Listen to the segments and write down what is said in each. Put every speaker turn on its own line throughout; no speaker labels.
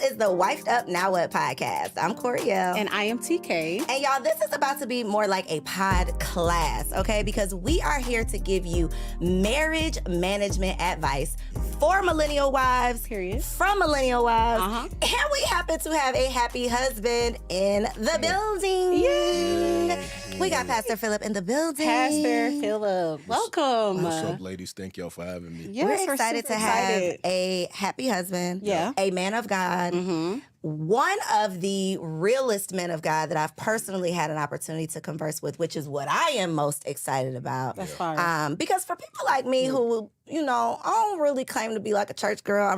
is the Wifed Up Now What podcast. I'm Coriel.
And I am TK.
And y'all, this is about to be more like a pod class, okay? Because we are here to give you marriage management advice for millennial wives.
Period.
From millennial wives. And we happen to have a happy husband in the building.
Yay!
We got Pastor Philip in the building.
Pastor Philip, welcome.
What's up, ladies? Thank y'all for having me.
Yes,
We're excited to have a happy husband, a man of God, one of the realest men of God that I've personally had an opportunity to converse with, which is what I am most excited about.
That's fine.
Because for people like me who, you know, I don't really claim to be like a church girl.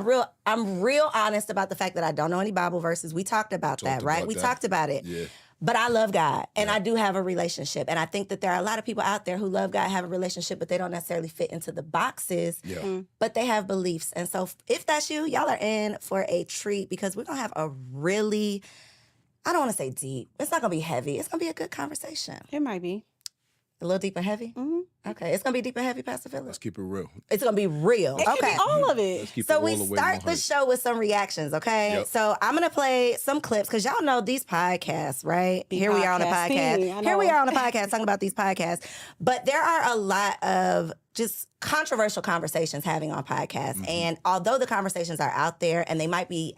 I'm real honest about the fact that I don't know any Bible verses. We talked about that, right? We talked about it.
Yeah.
But I love God, and I do have a relationship. And I think that there are a lot of people out there who love God, have a relationship, but they don't necessarily fit into the boxes, but they have beliefs. And so if that's you, y'all are in for a treat because we're going to have a really, I don't want to say deep. It's not going to be heavy. It's going to be a good conversation.
It might be.
A little deep and heavy?
Mm-hmm.
Okay. It's going to be deep and heavy, Pastor Philip?
Let's keep it real.
It's going to be real.
It can be all of it.
Let's keep
So
it
we
all the way
start the
100.
show with some reactions, okay?
Yep.
So I'm going to play some clips because y'all know these podcasts, right? Here we are on a
podcasting,
podcast.
I
Here we
know.
are on a podcast talking about these podcasts. But there are a lot of just controversial conversations having on podcasts. And although the conversations are out there and they might be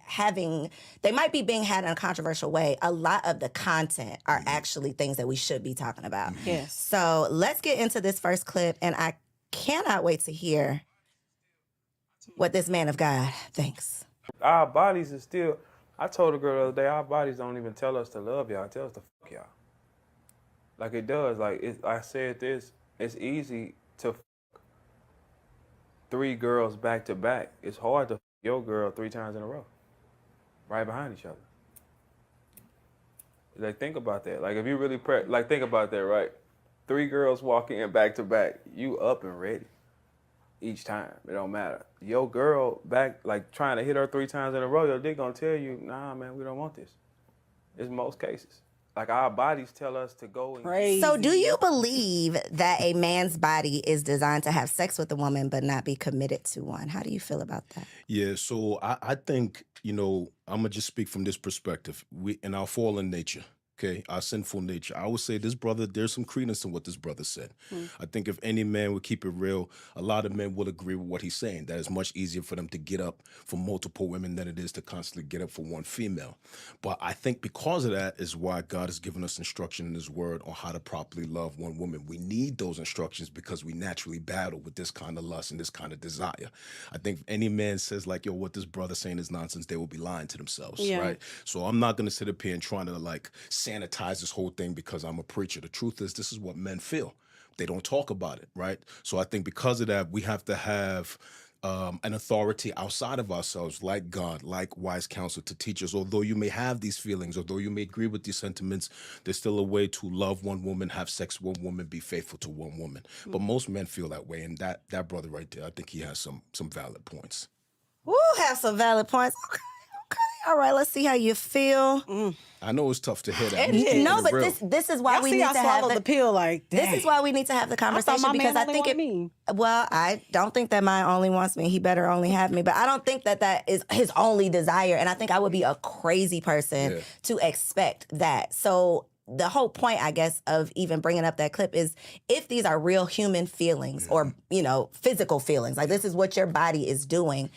being had in a controversial way, a lot of the content are actually things that we should be talking about.
Yes.
So let's get into this first clip, and I cannot wait to hear what this man of God thinks.
Our bodies is still, I told a girl the other day, our bodies don't even tell us to love y'all, it tells us to fuck y'all. Like it does, I said this, it's easy to fuck 3 girls back to back. It's hard to fuck your girl 3 times in a row, right behind each other. Like think about that, like if you really, think about that, right? 3 girls walking in back to back, you up and ready each time. It don't matter. Your girl back, like trying to hit her 3 times in a row, your dick gonna tell you, nah, man, we don't want this. It's most cases. Like our bodies tell us to go and
Crazy.
So do you believe that a man's body is designed to have sex with a woman but not be committed to one? How do you feel about that?
Yeah, so I think, I'm going to just speak from this perspective. We in our fallen nature, okay, our sinful nature, I would say this brother, there's some credence in what this brother said. I think if any man would keep it real, a lot of men would agree with what he's saying. That it's much easier for them to get up for multiple women than it is to constantly get up for one female. But I think because of that is why God has given us instruction in his word on how to properly love one woman. We need those instructions because we naturally battle with this kind of lust and this kind of desire. I think if any man says like, yo, what this brother saying is nonsense, they will be lying to themselves, right? So I'm not going to sit up here and trying to sanitize this whole thing because I'm a preacher. The truth is, this is what men feel. They don't talk about it, right? So I think because of that, we have to have an authority outside of ourselves, like God, like wise counsel, to teach us. Although you may have these feelings, although you may agree with these sentiments, there's still a way to love one woman, have sex with one woman, be faithful to one woman. But most men feel that way, and that brother right there, I think he has some valid points.
Woo, have some valid points. Okay. All right, let's see how you feel.
I know it's tough to hear that.
No, but this is why we need to have
the pill like that.
This is why we need to have the conversation because I think well, I don't think that mine only wants me. He better only have me, but I don't think that is his only desire, and I think I would be a crazy person to expect that. So the whole point, I guess, of even bringing up that clip is if these are real human feelings or, physical feelings, like this is what your body is doing.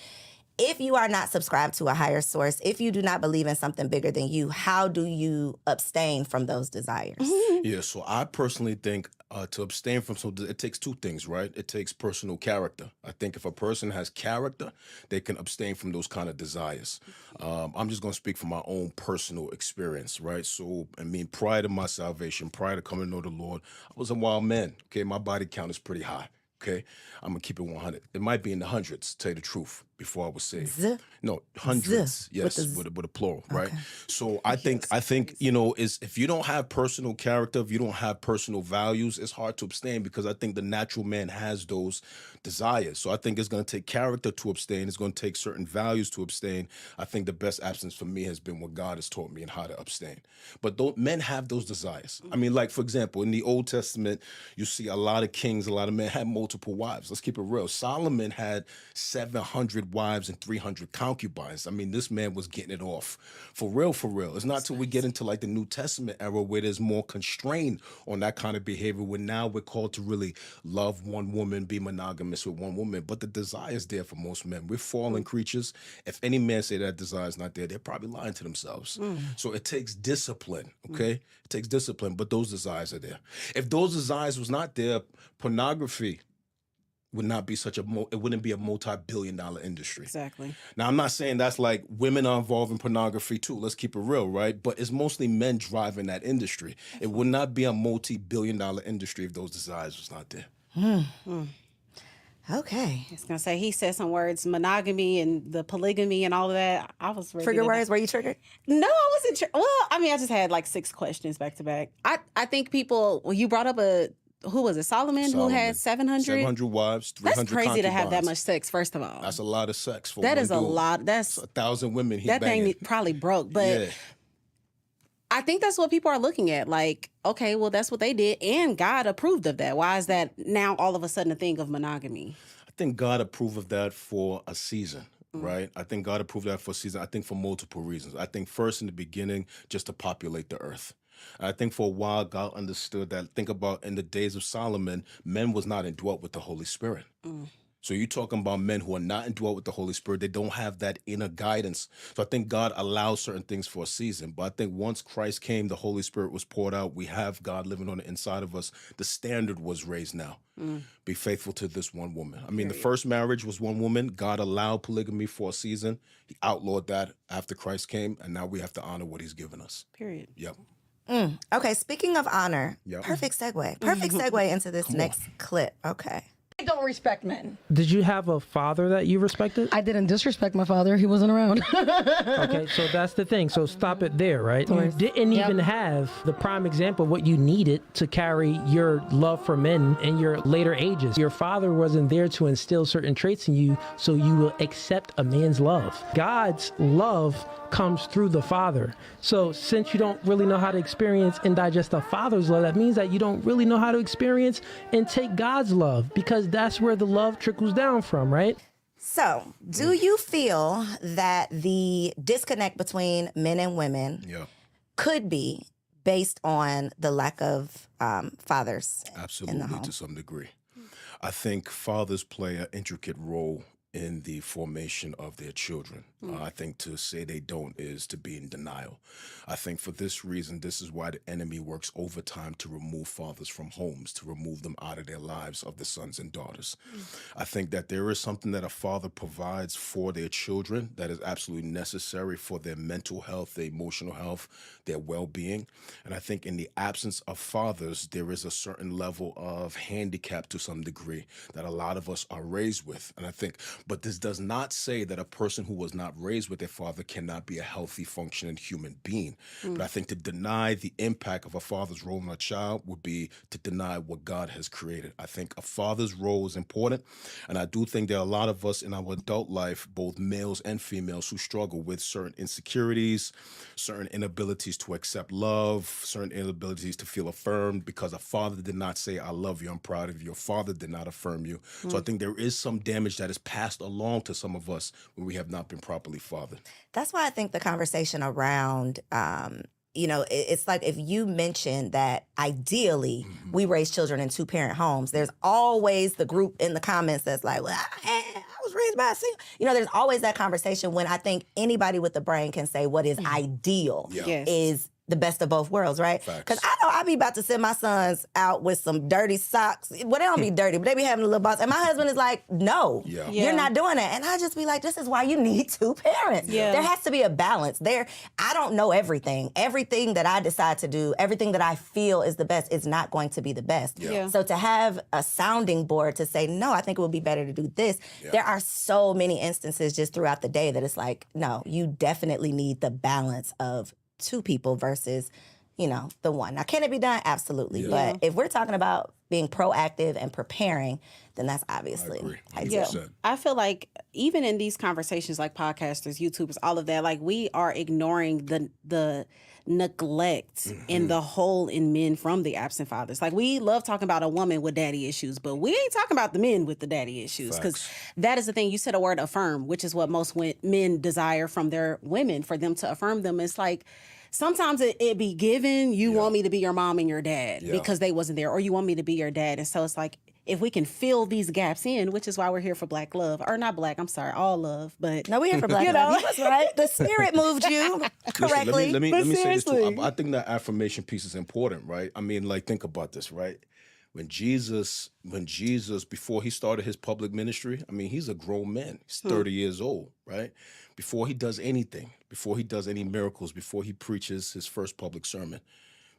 If you are not subscribed to a higher source, if you do not believe in something bigger than you, how do you abstain from those desires?
Yeah, so I personally think to abstain from something, it takes 2 things, right? It takes personal character. I think if a person has character, they can abstain from those kind of desires. I'm just going to speak from my own personal experience, right? So, prior to my salvation, prior to coming to know the Lord, I was a wild man, okay? My body count is pretty high. Okay, I'm gonna keep it 100. It might be in the hundreds, to tell you the truth, before I was saved. No, hundreds. Yes, with a plural, right? So I think is if you don't have personal character, if you don't have personal values, it's hard to abstain because I think the natural man has those desires. So I think it's gonna take character to abstain. It's gonna take certain values to abstain. I think the best absence for me has been what God has taught me and how to abstain. But men have those desires. Like for example, in the Old Testament, you see a lot of kings, a lot of men had multiple multiple wives. Let's keep it real. Solomon had 700 wives and 300 concubines. I mean, this man was getting it off. For real, for real. It's not till we get into like the New Testament era where there's more constraint on that kind of behavior, where now we're called to really love one woman, be monogamous with one woman. But the desire is there for most men. We're fallen creatures. If any man say that desire is not there, they're probably lying to themselves. So it takes discipline, okay? It takes discipline, but those desires are there. If those desires was not there, pornography would not be it wouldn't be a multi-billion-dollar industry.
Exactly.
Now, I'm not saying that's like women are involved in pornography too. Let's keep it real, right? But it's mostly men driving that industry. It would not be a multi-billion-dollar industry if those desires was not there.
Okay.
I was going to say, he said some words, monogamy and the polygamy and all of that. I was ready
Trigger words? Were you triggered?
No, I wasn't. Well, I mean, I just had like 6 questions back to back. I think people, well, you brought up who was it, Solomon, who had 700?
700 wives, 300
That's crazy to have that
concubines.
much sex, first of all.
That's a lot of sex for
That
one
is a
dude.
lot. That's
1,000 women he
that
banging.
thing probably broke. But
Yeah.
I think that's what people are looking at. Like, okay, well, that's what they did, and God approved of that. Why is that now all of a sudden a thing of monogamy?
I think God approved of that for a season, right? I think God approved that for a season. I think for multiple reasons. I think first in the beginning, just to populate the earth. I think for a while, God understood that. Think about in the days of Solomon, men was not indwelt with the Holy Spirit. So you're talking about men who are not indwelt with the Holy Spirit. They don't have that inner guidance. So I think God allows certain things for a season. But I think once Christ came, the Holy Spirit was poured out. We have God living on the inside of us. The standard was raised now. Be faithful to this one woman. I mean, the first marriage was one woman. God allowed polygamy for a season. He outlawed that after Christ came. And now we have to honor what he's given us.
Period.
Yep.
Okay, speaking of honor,
Yep.
perfect segue. Perfect segue into this next clip. Okay.
I don't respect men.
Did you have a father that you respected?
I didn't disrespect my father. He wasn't around.
Okay, so that's the thing. So stop it there, right? You didn't even have the prime example of what you needed to carry your love for men in your later ages. Your father wasn't there to instill certain traits in you so you will accept a man's love. God's love comes through the father. So since you don't really know how to experience and digest a father's love, that means that you don't really know how to experience and take God's love, because that's where the love trickles down from, right?
So, do you feel that the disconnect between men and women could be based on the lack of fathers in the
Absolutely,
home?
to some degree. I think fathers play an intricate role in the formation of their children. I think to say they don't is to be in denial. I think for this reason, this is why the enemy works overtime to remove fathers from homes, to remove them out of their lives of the sons and daughters. I think that there is something that a father provides for their children that is absolutely necessary for their mental health, their emotional health, their well-being. And I think in the absence of fathers, there is a certain level of handicap to some degree that a lot of us are raised with. And I think, but this does not say that a person who was not raised with their father cannot be a healthy, functioning human being. But I think to deny the impact of a father's role in a child would be to deny what God has created. I think a father's role is important. And I do think there are a lot of us in our adult life, both males and females, who struggle with certain insecurities, certain inabilities to accept love, certain inabilities to feel affirmed because a father did not say, I love you, I'm proud of you. Your father did not affirm you. So I think there is some damage that is passed along to some of us when we have not been properly fathered.
That's why I think the conversation around, it's like if you mention that ideally we raise children in 2-parent homes, there's always the group in the comments that's like, well, I was raised by a single. There's always that conversation when I think anybody with the brain can say what is ideal
Yes.
is the best of both worlds, right?
Facts.
Because I know I be about to send my sons out with some dirty socks. Well, they don't be dirty, but they be having a little box. And my husband is like, no,
Yeah.
you're not doing that. And I just be like, this is why you need 2 parents.
Yeah.
There has to be a balance. I don't know everything. Everything that I decide to do, everything that I feel is the best is not going to be the best.
Yeah.
So to have a sounding board to say, no, I think it would be better to do this. There are so many instances just throughout the day that it's like, no, you definitely need the balance of 2 people versus you know, the one. Now, can it be done? Absolutely. But if we're talking about being proactive and preparing, then that's obviously
I agree. 100%.
I feel like even in these conversations, like podcasters, YouTubers, all of that, like we are ignoring the neglect and the hole in men from the absent fathers. Like we love talking about a woman with daddy issues, but we ain't talking about the men with the daddy issues, because that is the thing. You said a word, affirm, which is what most men desire from their women, for them to affirm them. It's like, sometimes it be given, you want me to be your mom and your dad because they wasn't there, or you want me to be your dad. And so it's like, if we can fill these gaps in, which is why we're here for Black love, or not Black, I'm sorry, all love. But
no, we're here for Black love. You was right. The spirit moved you correctly.
Listen, let me say this too. I think that affirmation piece is important, right? I mean, like, think about this, right? When Jesus, before he started his public ministry, I mean, he's a grown man. He's 30 years old, right? Before he does anything, before he does any miracles, before he preaches his first public sermon,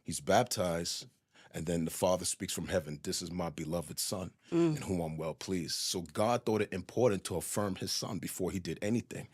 he's baptized, and then the Father speaks from heaven, "This is my beloved Son, in whom I'm well pleased." So God thought it important to affirm his Son before he did anything.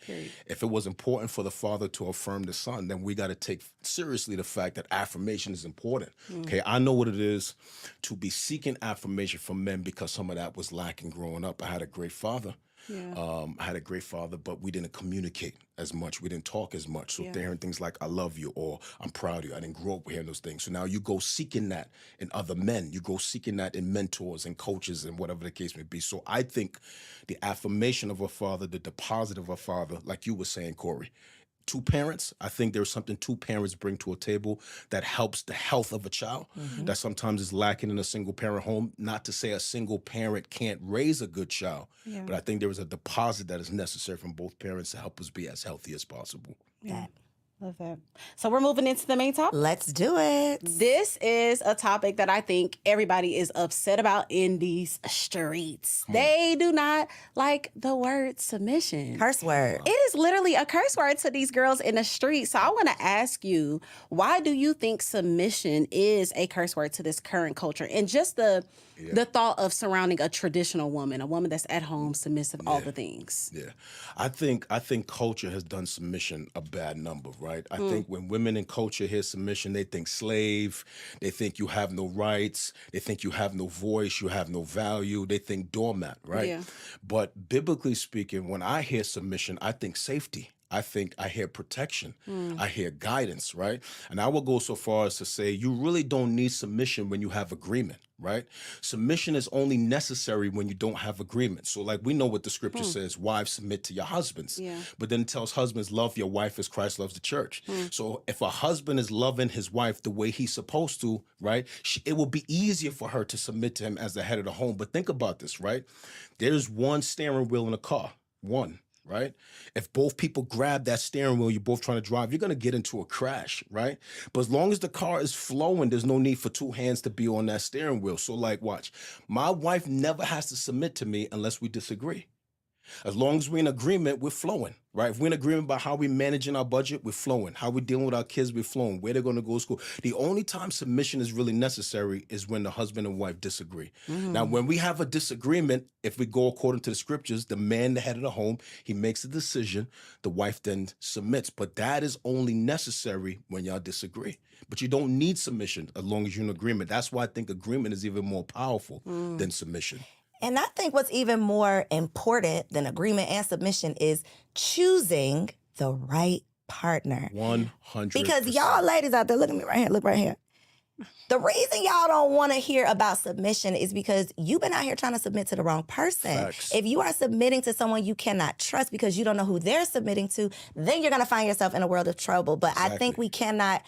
If it was important for the Father to affirm the Son, then we got to take seriously the fact that affirmation is important. Okay, I know what it is to be seeking affirmation from men, because some of that was lacking growing up. I had a great father. I had a great father, but we didn't communicate as much. We didn't talk as much. So they're hearing things like, "I love you," or "I'm proud of you." I didn't grow up hearing those things. So now you go seeking that in other men. You go seeking that in mentors and coaches and whatever the case may be. So I think the affirmation of a father, the deposit of a father, like you were saying, Corey, two parents, I think there's something two parents bring to a table that helps the health of a child that sometimes is lacking in a single parent home. Not to say a single parent can't raise a good child, but I think there is a deposit that is necessary from both parents to help us be as healthy as possible.
Love that. So we're moving into the main topic.
Let's do it.
This is a topic that I think everybody is upset about in these streets. They do not like the word submission.
Curse word.
It is literally a curse word to these girls in the street. So I want to ask you, why do you think submission is a curse word to this current culture? And just the thought of surrounding a traditional woman, a woman that's at home, submissive, all the things.
I think culture has done submission a bad number, right? I think when women in culture hear submission, they think slave, they think you have no rights, they think you have no voice, you have no value, they think doormat, right? But biblically speaking, when I hear submission, I think safety. I hear protection. I hear guidance, right? And I will go so far as to say you really don't need submission when you have agreement, right? Submission is only necessary when you don't have agreement. So like we know what the scripture says, wives submit to your husbands. But then it tells husbands, love your wife as Christ loves the church. So if a husband is loving his wife the way he's supposed to, right, it will be easier for her to submit to him as the head of the home. But think about this, right? There's one steering wheel in a car, one. Right? If both people grab that steering wheel, you're both trying to drive, you're going to get into a crash, right? But as long as the car is flowing, there's no need for two hands to be on that steering wheel. So like, watch, my wife never has to submit to me unless we disagree. As long as we're in agreement, we're flowing, right? If we're in agreement about how we're managing our budget, we're flowing. How we're dealing with our kids, we're flowing. Where they're going to go to school. The only time submission is really necessary is when the husband and wife disagree. Now, when we have a disagreement, if we go according to the scriptures, the man, the head of the home, he makes a decision. The wife then submits. But that is only necessary when y'all disagree. But you don't need submission as long as you're in agreement. That's why I think agreement is even more powerful than submission.
And I think what's even more important than agreement and submission is choosing the right partner.
100%.
Because y'all ladies out there, look at me right here, look right here. The reason y'all don't want to hear about submission is because you've been out here trying to submit to the wrong person.
Facts.
If you are submitting to someone you cannot trust because you don't know who they're submitting to, then you're going to find yourself in a world of trouble. But I think we cannot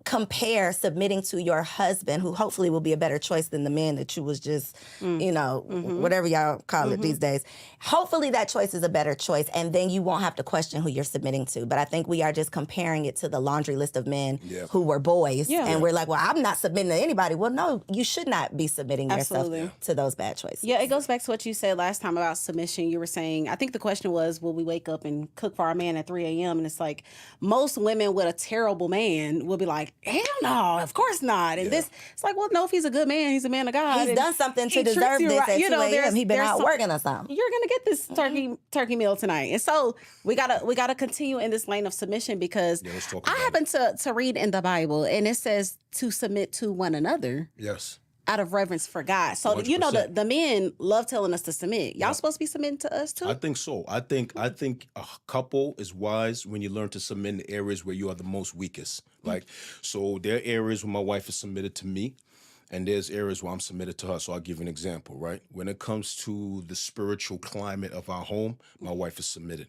compare submitting to your husband, who hopefully will be a better choice than the man that you was just, whatever y'all call it these days. Hopefully that choice is a better choice, and then you won't have to question who you're submitting to. But I think we are just comparing it to the laundry list of men who were boys, and we're like, well, I'm not submitting to anybody. Well, no, you should not be submitting yourself to those bad choices.
Yeah, it goes back to what you said last time about submission. You were saying, I think the question was, will we wake up and cook for our man at 3 a.m.? And it's like, most women with a terrible man will be like, like, hell no, of course not. And this, it's like, well, no, if he's a good man, he's a man of God.
He's done something to deserve this at 2 a.m. He's been out working or something.
You're gonna get this turkey meal tonight. And so we gotta continue in this lane of submission, because I happen to read in the Bible, and it says to submit to one another.
Yes.
Out of reverence for God. So
100%.
you know the men love telling us to submit. Y'all supposed to be submitting to us too?
I think so. I think a couple is wise when you learn to submit in the areas where you are the most weakest. Like, so there are areas where my wife is submitted to me, and there's areas where I'm submitted to her. So I'll give you an example, right? When it comes to the spiritual climate of our home, my wife is submitted.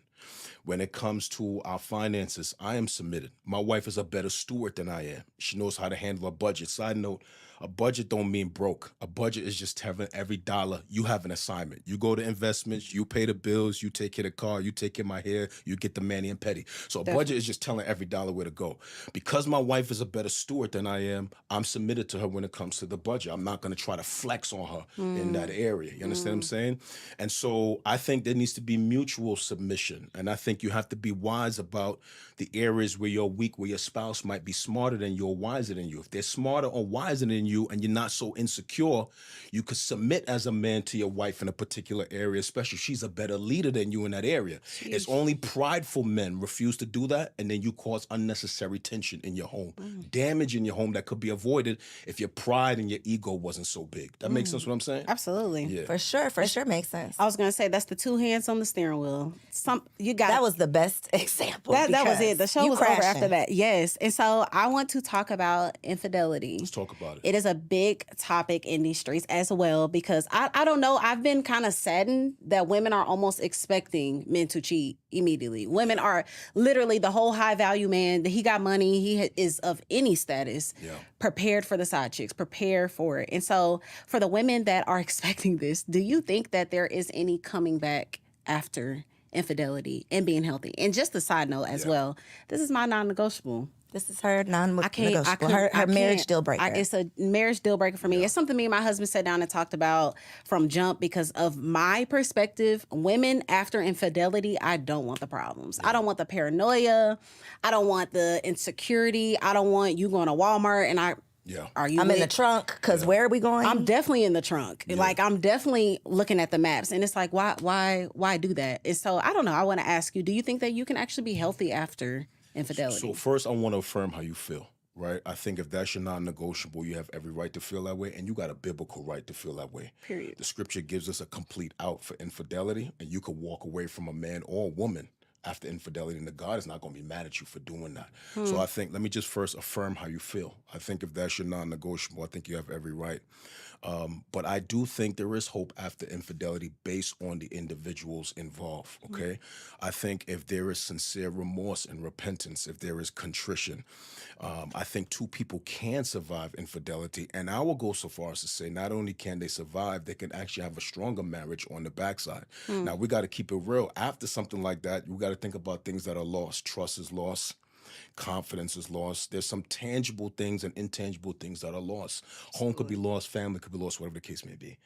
When it comes to our finances, I am submitted. My wife is a better steward than I am. She knows how to handle a budget. Side note, a budget don't mean broke. A budget is just having every dollar. You have an assignment. You go to investments, you pay the bills, you take care of the car, you take care of my hair, you get the mani and petty. So a budget is just telling every dollar where to go. Because my wife is a better steward than I am, I'm submitted to her when it comes to the budget. I'm not going to try to flex on her in that area. You understand what I'm saying? And so I think there needs to be mutual submission. And I think you have to be wise about the areas where you're weak, where your spouse might be smarter than you or wiser than you. If they're smarter or wiser than you and you're not so insecure, you could submit as a man to your wife in a particular area, especially if she's a better leader than you in that area. Jeez. It's only prideful men refuse to do that, and then you cause unnecessary tension in your home, damage in your home that could be avoided if your pride and your ego wasn't so big. That makes sense what I'm saying?
Absolutely.
Yeah.
For sure makes sense.
I was gonna say that's the two hands on the steering wheel.
That was the best example.
That was it. The show was
crashing.
over after that. Yes. And so I want to talk about infidelity.
Let's talk about it.
It is a big topic in these streets as well, because I don't know. I've been kind of saddened that women are almost expecting men to cheat immediately. Women are literally the whole high value man. He got money. He is of any status. Prepared for the side chicks. Prepare for it. And so for the women that are expecting this, do you think that there is any coming back after infidelity and being healthy? And just a side note as well, this is my non-negotiable.
This is her non-negotiable. Her marriage deal breaker.
It's a marriage deal breaker for me. It's something me and my husband sat down and talked about from jump, because of my perspective, women after infidelity, I don't want the problems. I don't want the paranoia. I don't want the insecurity. I don't want you going to Walmart and I'm
in the trunk, because where are we going?
I'm definitely in the trunk. Like, I'm definitely looking at the maps. And it's like, why do that? And so, I don't know. I want to ask you, do you think that you can actually be healthy after infidelity?
So first, I want to affirm how you feel, right? I think if that's your non-negotiable, you have every right to feel that way, and you got a biblical right to feel that way.
Period.
The scripture gives us a complete out for infidelity, and you could walk away from a man or a woman after infidelity, and God is not going to be mad at you for doing that. So I think, let me just first affirm how you feel. I think if that's your non-negotiable, I think you have every right. But I do think there is hope after infidelity based on the individuals involved, okay? I think if there is sincere remorse and repentance, if there is contrition, I think two people can survive infidelity. And I will go so far as to say not only can they survive, they can actually have a stronger marriage on the backside. Now, we got to keep it real. After something like that, we got to think about things that are lost. Trust is lost. Confidence is lost. There's some tangible things and intangible things that are lost. Home could be lost, family could be lost, whatever the case may be.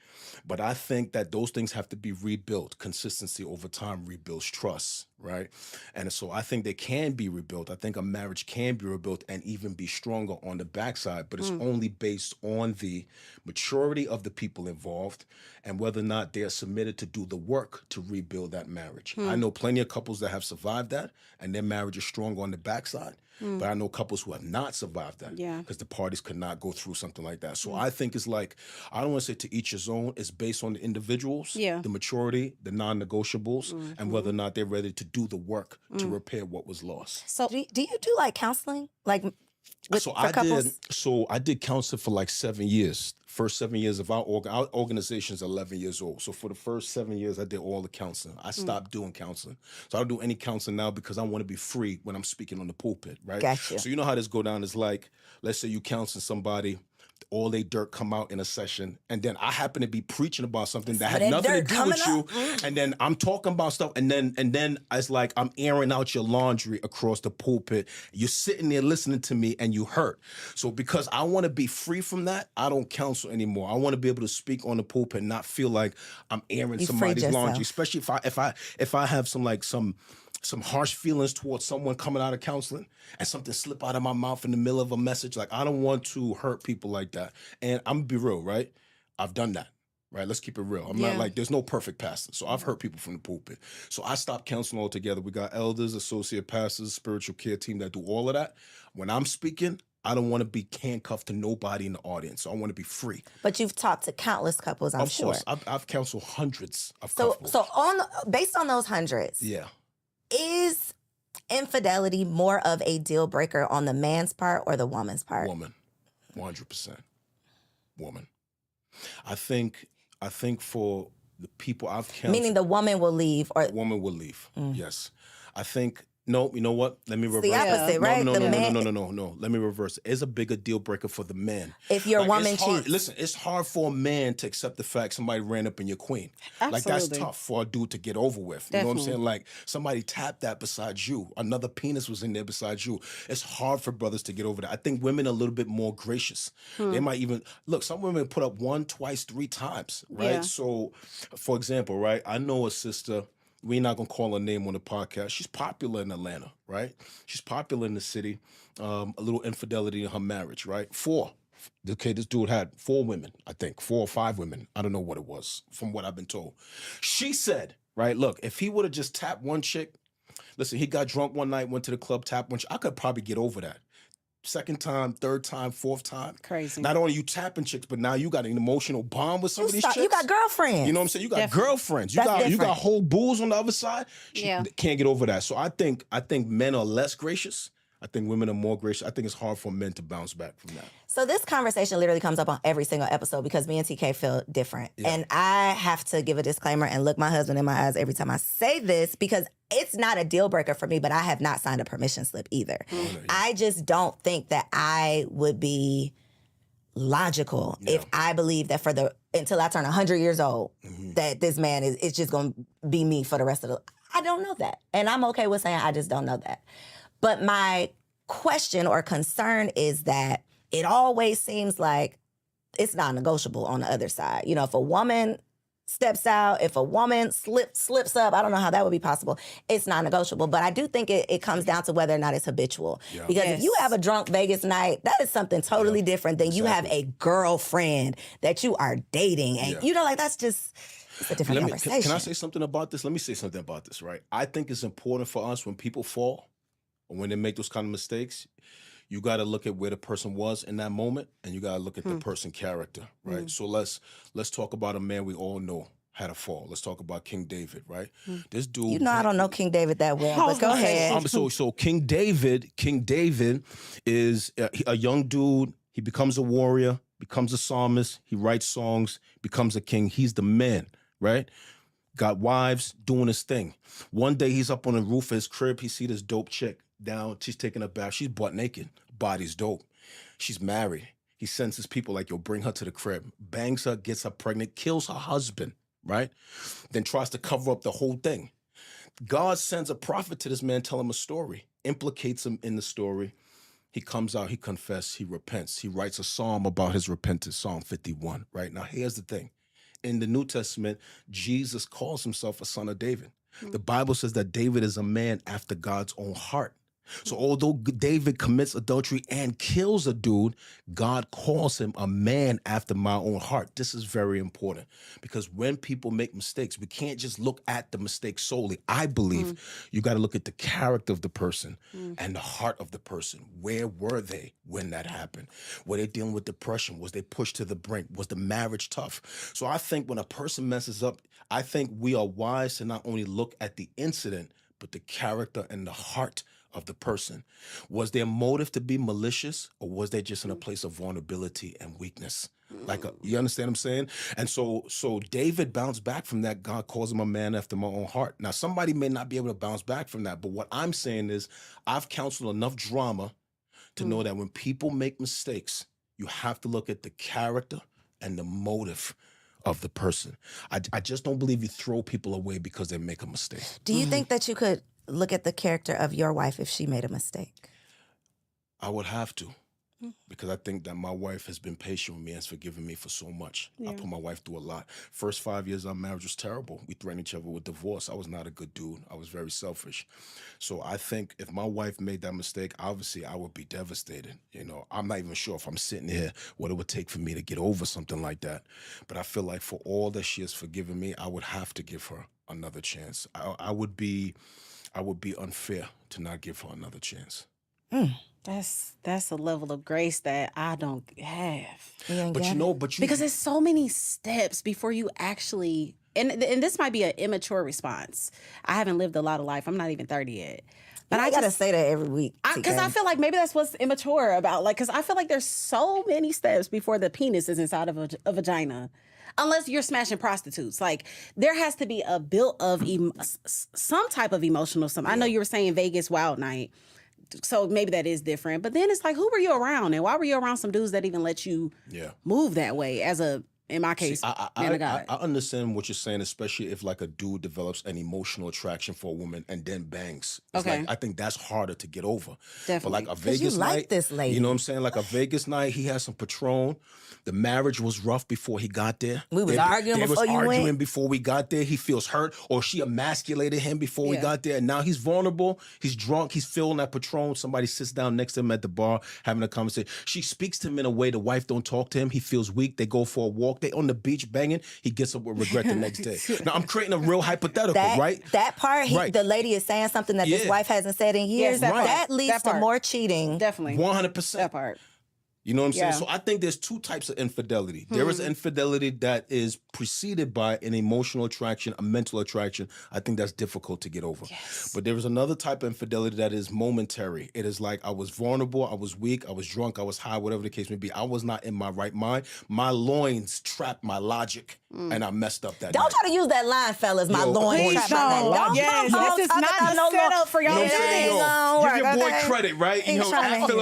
But I think that those things have to be rebuilt. Consistency over time rebuilds trust, right? And so I think they can be rebuilt. I think a marriage can be rebuilt and even be stronger on the backside, but it's only based on the maturity of the people involved and whether or not they are submitted to do the work to rebuild that marriage. I know plenty of couples that have survived that and their marriage is strong on the backside. But I know couples who have not survived that because the parties could not go through something like that. So I think it's like, I don't want to say to each his own. It's based on the individuals, the maturity, the non-negotiables, and whether or not they're ready to do the work to repair what was lost.
So do you do like counseling? Like for couples?
I did counseling for like 7 years. First 7 years of our organization is 11 years old. So for the first 7 years, I did all the counseling. I stopped doing counseling. So I don't do any counseling now because I want to be free when I'm speaking on the pulpit, right?
Gotcha.
So you know how this go down is like, let's say you counseling somebody, all they dirt come out in a session, and then I happen to be preaching about something that had nothing to do with you, and then I'm talking about stuff, and then it's like I'm airing out your laundry across the pulpit. You're sitting there listening to me, and you hurt. So because I want to be free from that, I don't counsel anymore. I want to be able to speak on the pulpit and not feel like I'm airing somebody's laundry, especially if I have some some harsh feelings towards someone coming out of counseling and something slip out of my mouth in the middle of a message. Like, I don't want to hurt people like that. And I'm gonna be real, right? I've done that, right? Let's keep it real. I'm not like, there's no perfect pastor. So I've hurt people from the pulpit. So I stopped counseling altogether. We got elders, associate pastors, spiritual care team that do all of that. When I'm speaking, I don't want to be handcuffed to nobody in the audience. So I want to be free.
But you've talked to countless couples, I'm sure.
Of course. I've counseled hundreds of
So
couples.
so based on those hundreds, is infidelity more of a deal breaker on the man's part or the woman's part?
Woman. 100%. Woman. I think for the people I've counseled.
Meaning the woman will leave or
woman will leave. Yes. I think no, you know what? Let me reverse
the opposite, right?
No.
Man,
Let me reverse it. It's a bigger deal breaker for the man.
If your woman
it's hard,
cheats.
listen, it's hard for a man to accept the fact somebody ran up in your queen. Like, that's tough for a dude to get over with. You know what I'm saying? Like, somebody tapped that besides you. Another penis was in there besides you. It's hard for brothers to get over that. I think women are a little bit more gracious. They might even look. Some women put up 1, twice, 3 times, right?
Yeah.
So, for example, right? I know a sister. We're not gonna call her name on the podcast. She's popular in Atlanta, right? She's popular in the city. A little infidelity in her marriage, right? 4. Okay, this dude had 4 women, I think, 4 or 5 women. I don't know what it was, from what I've been told. She said, right, look, if he would have just tapped one chick, listen, he got drunk one night, went to the club, tapped one chick, I could probably get over that. 2nd time, 3rd time, 4th time.
Crazy.
Not only you tapping chicks, but now you got an emotional bond with some of these chicks.
You got girlfriends.
You know what I'm saying? You got girlfriends. You
That's
got
different.
whole bulls on the other side. She
Yeah.
can't get over that. So I think men are less gracious. I think women are more gracious. I think it's hard for men to bounce back from that.
So this conversation literally comes up on every single episode because me and TK feel different.
Yeah.
And I have to give a disclaimer and look my husband in my eyes every time I say this because it's not a deal breaker for me, but I have not signed a permission slip either. I just don't think that I would be logical if I believe that until I turn 100 years old, that this man is just going to be me for the rest of I don't know that. And I'm okay with saying I just don't know that. But my question or concern is that it always seems like it's not negotiable on the other side. You know, if a woman steps out, if a woman slips up, I don't know how that would be possible. It's not negotiable. But I do think it comes down to whether or not it's habitual. Yeah. Because if you have a drunk Vegas night, that is something totally different than you have a girlfriend that you are dating. And you know, like it's a different conversation.
Can I say something about this? Let me say something about this, right? I think it's important for us when people fall or when they make those kind of mistakes, you got to look at where the person was in that moment, and you got to look at the person's character, right? So let's talk about a man we all know had a fall. Let's talk about King David, right? This dude.
You know, I don't know King David that well, but go ahead.
So King David is a young dude. He becomes a warrior, becomes a psalmist. He writes songs, becomes a king. He's the man, right? Got wives, doing his thing. One day he's up on the roof of his crib. He see this dope chick down. She's taking a bath. She's butt naked. Body's dope. She's married. He sends his people like, yo, bring her to the crib. Bangs her, gets her pregnant, kills her husband, right? Then tries to cover up the whole thing. God sends a prophet to this man, tell him a story, implicates him in the story. He comes out, he confesses, he repents. He writes a psalm about his repentance, Psalm 51, right? Now, here's the thing. In the New Testament, Jesus calls himself a son of David. The Bible says that David is a man after God's own heart. So although David commits adultery and kills a dude, God calls him a man after my own heart. This is very important because when people make mistakes, we can't just look at the mistake solely. I believe you got to look at the character of the person and the heart of the person. Where were they when that happened? Were they dealing with depression? Was they pushed to the brink? Was the marriage tough? So I think when a person messes up, I think we are wise to not only look at the incident, but the character and the heart of the person. Was their motive to be malicious, or was they just in a place of vulnerability and weakness? You understand what I'm saying? And so David bounced back from that. God calls him a man after my own heart. Now, somebody may not be able to bounce back from that, but what I'm saying is I've counseled enough drama to know that when people make mistakes, you have to look at the character and the motive of the person. I just don't believe you throw people away because they make a mistake.
Do you think that you could look at the character of your wife if she made a mistake?
I would have to. because I think that my wife has been patient with me and has forgiven me for so much. I put my wife through a lot. First 5 years of our marriage was terrible. We threatened each other with divorce. I was not a good dude. I was very selfish. So I think if my wife made that mistake, obviously I would be devastated. You know, I'm not even sure if I'm sitting here what it would take for me to get over something like that. But I feel like for all that she has forgiven me, I would have to give her another chance. I would be unfair to not give her another chance.
That's a level of grace that I don't have. Because there's so many steps before you actually, and this might be an immature response. I haven't lived a lot of life. I'm not even 30 yet. But
I gotta say that every week.
Because I feel like maybe that's what's immature about. Like, because I feel like there's so many steps before the penis is inside of a vagina. Unless you're smashing prostitutes. Like, there has to be a built of some type of emotional something. I know you were saying Vegas Wild Night. So maybe that is different. But then it's like, who were you around? And why were you around some dudes that even let you move that way as a, in my case, man of God?
I understand what you're saying, especially if like a dude develops an emotional attraction for a woman and then bangs. It's like, I think that's harder to get over.
Definitely.
But like a Vegas night,
this lady.
You know what I'm saying? Like a Vegas night, he had some Patron. The marriage was rough before he got there.
We was arguing before you went.
Before we got there. He feels hurt, or she emasculated him before we got there. And now he's vulnerable. He's drunk. He's feeling that Patron. Somebody sits down next to him at the bar having a conversation. She speaks to him in a way the wife don't talk to him. He feels weak. They go for a walk. They on the beach banging. He gets up with regret the next day. Now I'm creating a real hypothetical, right?
That part, the lady is saying something that this wife hasn't said in years.
Yes,
that leads to more cheating.
Definitely.
100%.
That part.
You know what I'm saying? So I think there's two types of infidelity. There is infidelity that is preceded by an emotional attraction, a mental attraction. I think that's difficult to get over. Yes. But there is another type of infidelity that is momentary. It is like I was vulnerable, I was weak, I was drunk, I was high, whatever the case may be. I was not in my right mind. My loins trapped my logic, and I messed up that
Don't
night.
try to use that line, fellas. My loins trapped my logic.
Yes, this is not the setup for y'all.
Give your boy credit, right? You know,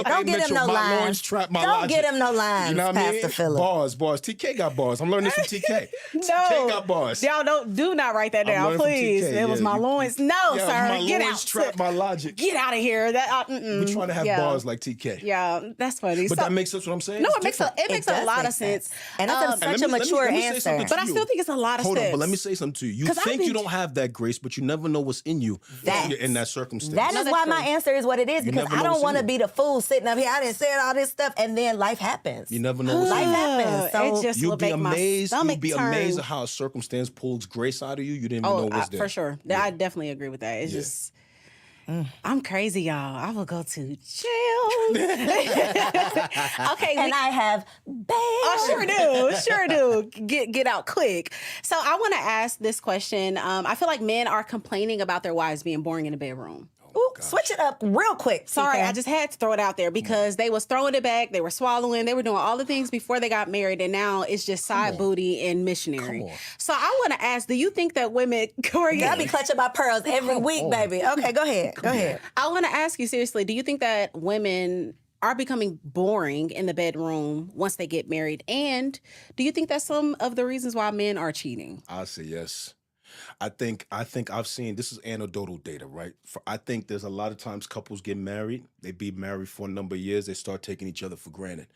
don't get him no
my
lines.
loins trapped my
Don't get him no lines,
you know what I mean?
Pastor Phillip.
Bars. TK got bars. I'm learning this from TK.
No.
TK got bars.
Y'all do not write that down, please.
TK,
it was my loins. No, sir.
My
Get
loins
out.
trapped my logic.
Get out of here.
We're trying to have bars like TK.
Yeah, that's funny.
But that makes sense what I'm saying?
No,
It's
it makes a lot of sense.
And that's such a mature answer.
But I still think it's a lot of
Hold
steps.
on, but let me say something to you. You think you don't have that grace, but you never know what's in you in that circumstance.
That is why my answer is what it is, because I don't want to be the fool sitting up here. I didn't say all this stuff, and then life happens.
You never know what's in
Life
you.
happens. So
it just
You'll
will
be
make my
amazed. You'll
stomach
be
turn.
amazed at how a circumstance pulls grace out of you. You didn't even know what's there.
For sure. I definitely agree with that. It's just, I'm crazy, y'all. I will go to jail. Okay.
And I have bail.
Oh, sure do. Get out quick. So I want to ask this question. I feel like men are complaining about their wives being boring in the bedroom.
Ooh, switch it up real quick.
Sorry,
TK.
I just had to throw it out there because they was throwing it back, they were swallowing, they were doing all the things before they got married, and now it's just side booty and missionary. So I want to ask, do you think that women, Corey,
I be clutching my pearls every week, baby. Okay, go ahead. Go ahead.
I want to ask you seriously, do you think that women are becoming boring in the bedroom once they get married? And do you think that's some of the reasons why men are cheating?
I say yes. I think I've seen, this is anecdotal data, right? I think there's a lot of times couples get married, they be married for a number of years, they start taking each other for granted.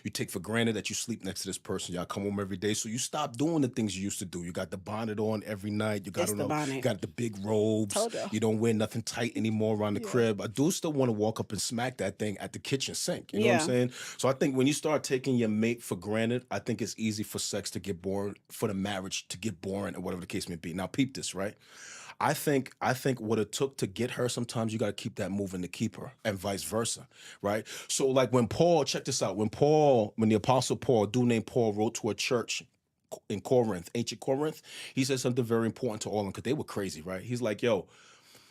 You take for granted that you sleep next to this person, y'all come home every day, so you stop doing the things you used to do. You got the bonnet on every night, you got the big robes, you don't wear nothing tight anymore around the crib. I do still want to walk up and smack that thing at the kitchen sink, you know what I'm saying? So I think when you start taking your mate for granted, I think it's easy for sex to get boring, for the marriage to get boring, or whatever the case may be. Now, peep this, right? I think what it took to get her, sometimes you got to keep that moving to keep her, and vice versa, right? So like when Paul, check this out, when the Apostle Paul, a dude named Paul, wrote to a church in Corinth, ancient Corinth, he said something very important to all of them because they were crazy, right? He's like,